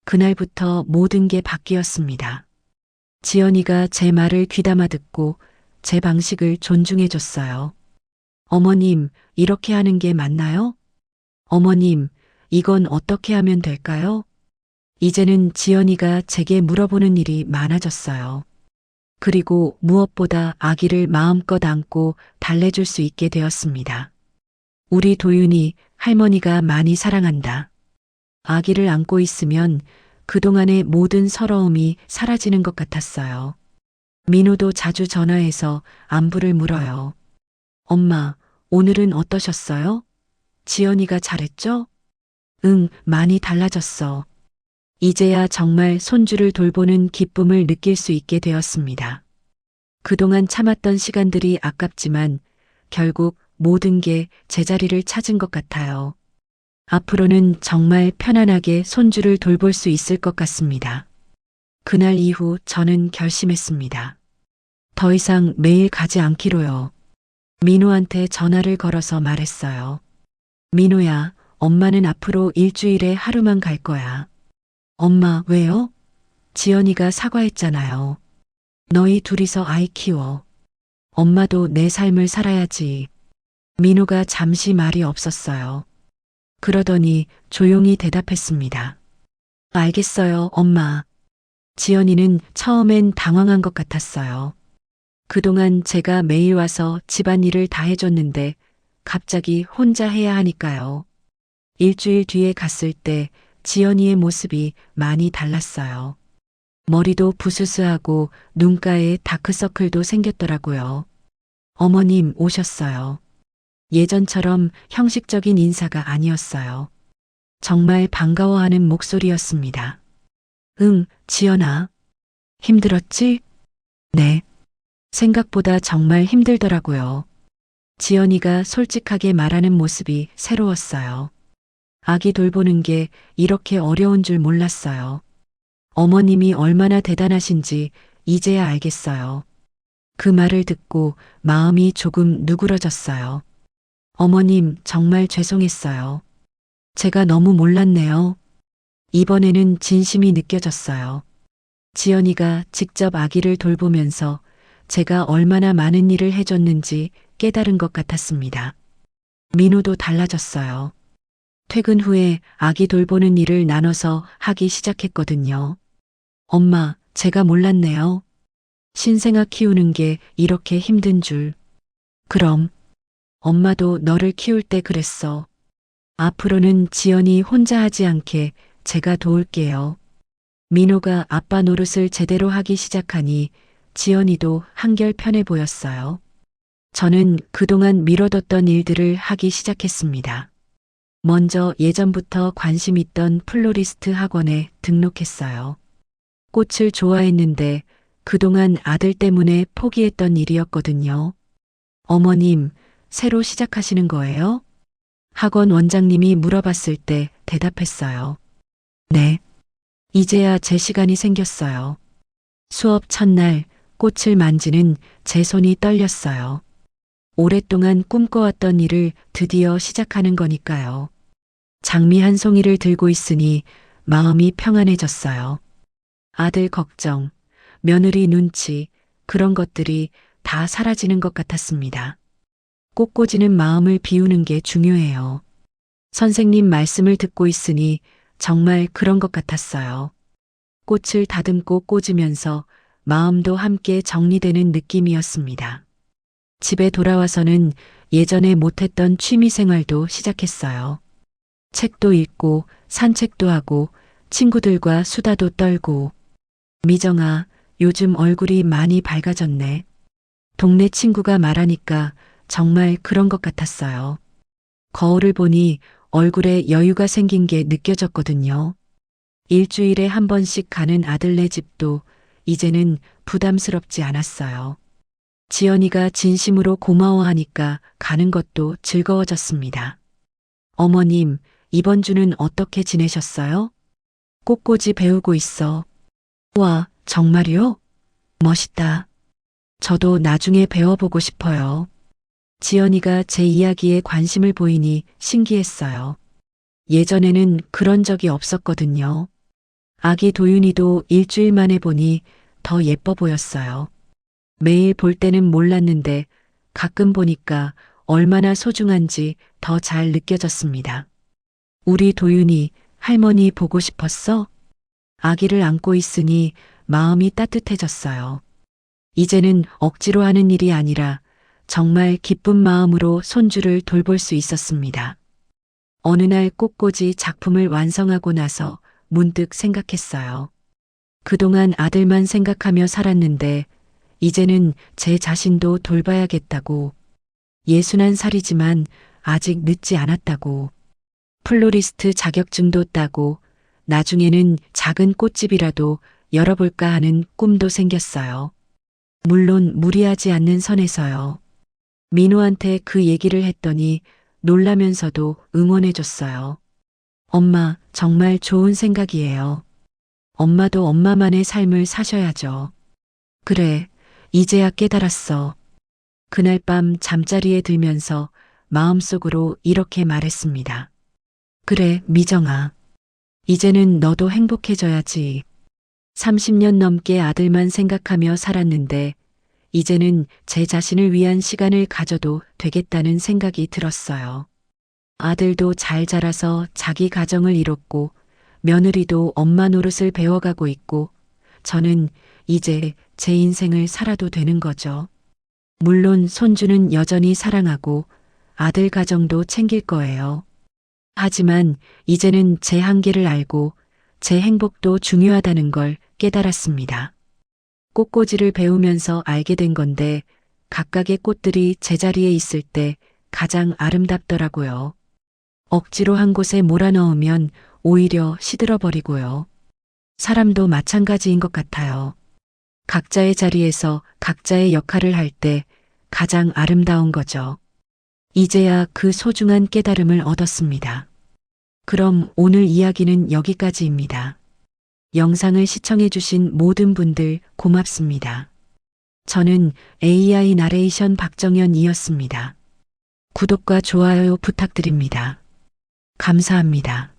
Speaker 2: 그날부터 모든 게 바뀌었습니다. 지연이가 제 말을 귀담아 듣고 제 방식을 존중해 줬어요. 어머님, 이렇게 하는 게 맞나요? 어머님, 이건 어떻게 하면 될까요? 이제는 지연이가 제게 물어보는 일이 많아졌어요. 그리고 무엇보다 아기를 마음껏 안고 달래줄 수 있게 되었습니다. 우리 도윤이 할머니가 많이 사랑한다. 아기를 안고 있으면 그동안의 모든 서러움이 사라지는 것 같았어요. 민호도 자주 전화해서 안부를 물어요. 엄마, 오늘은 어떠셨어요? 지연이가 잘했죠? 응, 많이 달라졌어. 이제야 정말 손주를 돌보는 기쁨을 느낄 수 있게 되었습니다. 그동안 참았던 시간들이 아깝지만 결국 모든 게 제자리를 찾은 것 같아요. 앞으로는 정말 편안하게 손주를 돌볼 수 있을 것 같습니다. 그날 이후 저는 결심했습니다. 더 이상 매일 가지 않기로요. 민호한테 전화를 걸어서 말했어요. 민호야, 엄마는 앞으로 일주일에 하루만 갈 거야. 엄마, 왜요? 지연이가 사과했잖아요. 너희 둘이서 아이 키워. 엄마도 내 삶을 살아야지. 민호가 잠시 말이 없었어요. 그러더니 조용히 대답했습니다. 알겠어요, 엄마. 지연이는 처음엔 당황한 것 같았어요. 그동안 제가 매일 와서 집안일을 다 해줬는데 갑자기 혼자 해야 하니까요. 일주일 뒤에 갔을 때 지연이의 모습이 많이 달랐어요. 머리도 부스스하고 눈가에 다크서클도 생겼더라고요. 어머님 오셨어요. 예전처럼 형식적인 인사가 아니었어요. 정말 반가워하는 목소리였습니다. 응, 지연아. 힘들었지? 네. 생각보다 정말 힘들더라고요. 지연이가 솔직하게 말하는 모습이 새로웠어요. 아기 돌보는 게 이렇게 어려운 줄 몰랐어요. 어머님이 얼마나 대단하신지 이제야 알겠어요. 그 말을 듣고 마음이 조금 누그러졌어요. 어머님, 정말 죄송했어요. 제가 너무 몰랐네요. 이번에는 진심이 느껴졌어요. 지연이가 직접 아기를 돌보면서 제가 얼마나 많은 일을 해줬는지 깨달은 것 같았습니다. 민호도 달라졌어요. 퇴근 후에 아기 돌보는 일을 나눠서 하기 시작했거든요. 엄마, 제가 몰랐네요. 신생아 키우는 게 이렇게 힘든 줄. 그럼, 엄마도 너를 키울 때 그랬어. 앞으로는 지연이 혼자 하지 않게 제가 도울게요. 민호가 아빠 노릇을 제대로 하기 시작하니 지연이도 한결 편해 보였어요. 저는 그동안 미뤄뒀던 일들을 하기 시작했습니다. 먼저 예전부터 관심 있던 플로리스트 학원에 등록했어요. 꽃을 좋아했는데 그동안 아들 때문에 포기했던 일이었거든요. 어머님, 새로 시작하시는 거예요? 학원 원장님이 물어봤을 때 대답했어요. 네. 이제야 제 시간이 생겼어요. 수업 첫날 꽃을 만지는 제 손이 떨렸어요. 오랫동안 꿈꿔왔던 일을 드디어 시작하는 거니까요. 장미 한 송이를 들고 있으니 마음이 평안해졌어요. 아들 걱정, 며느리 눈치, 그런 것들이 다 사라지는 것 같았습니다. 꽃꽂이는 마음을 비우는 게 중요해요. 선생님 말씀을 듣고 있으니 정말 그런 것 같았어요. 꽃을 다듬고 꽂으면서 마음도 함께 정리되는 느낌이었습니다. 집에 돌아와서는 예전에 못했던 취미 생활도 시작했어요. 책도 읽고 산책도 하고 친구들과 수다도 떨고. 미정아, 요즘 얼굴이 많이 밝아졌네. 동네 친구가 말하니까 정말 그런 것 같았어요. 거울을 보니 얼굴에 여유가 생긴 게 느껴졌거든요. 일주일에 한 번씩 가는 아들네 집도 이제는 부담스럽지 않았어요. 지연이가 진심으로 고마워하니까 가는 것도 즐거워졌습니다. 어머님, 이번 주는 어떻게 지내셨어요? 꽃꽂이 배우고 있어. 와, 정말요? 멋있다. 저도 나중에 배워보고 싶어요. 지연이가 제 이야기에 관심을 보이니 신기했어요. 예전에는 그런 적이 없었거든요. 아기 도윤이도 일주일 만에 보니 더 예뻐 보였어요. 매일 볼 때는 몰랐는데 가끔 보니까 얼마나 소중한지 더 잘 느껴졌습니다. 우리 도윤이 할머니 보고 싶었어? 아기를 안고 있으니 마음이 따뜻해졌어요. 이제는 억지로 하는 일이 아니라 정말 기쁜 마음으로 손주를 돌볼 수 있었습니다. 어느 날 꽃꽂이 작품을 완성하고 나서 문득 생각했어요. 그동안 아들만 생각하며 살았는데 이제는 제 자신도 돌봐야겠다고. 61살이지만 아직 늦지 않았다고. 플로리스트 자격증도 따고 나중에는 작은 꽃집이라도 열어볼까 하는 꿈도 생겼어요. 물론 무리하지 않는 선에서요. 민호한테 그 얘기를 했더니 놀라면서도 응원해줬어요. 엄마, 정말 좋은 생각이에요. 엄마도 엄마만의 삶을 사셔야죠. 그래, 이제야 깨달았어. 그날 밤 잠자리에 들면서 마음속으로 이렇게 말했습니다. 그래, 미정아. 이제는 너도 행복해져야지. 30년 넘게 아들만 생각하며 살았는데 이제는 제 자신을 위한 시간을 가져도 되겠다는 생각이 들었어요. 아들도 잘 자라서 자기 가정을 이뤘고 며느리도 엄마 노릇을 배워가고 있고 저는 이제 제 인생을 살아도 되는 거죠. 물론 손주는 여전히 사랑하고 아들 가정도 챙길 거예요. 하지만 이제는 제 한계를 알고 제 행복도 중요하다는 걸 깨달았습니다. 꽃꽂이를 배우면서 알게 된 건데 각각의 꽃들이 제자리에 있을 때 가장 아름답더라고요. 억지로 한 곳에 몰아넣으면 오히려 시들어버리고요. 사람도 마찬가지인 것 같아요. 각자의 자리에서 각자의 역할을 할 때 가장 아름다운 거죠. 이제야 그 소중한 깨달음을 얻었습니다. 그럼 오늘 이야기는 여기까지입니다. 영상을 시청해주신 모든 분들 고맙습니다. 저는 AI 나레이션 박정현이었습니다. 구독과 좋아요 부탁드립니다. 감사합니다.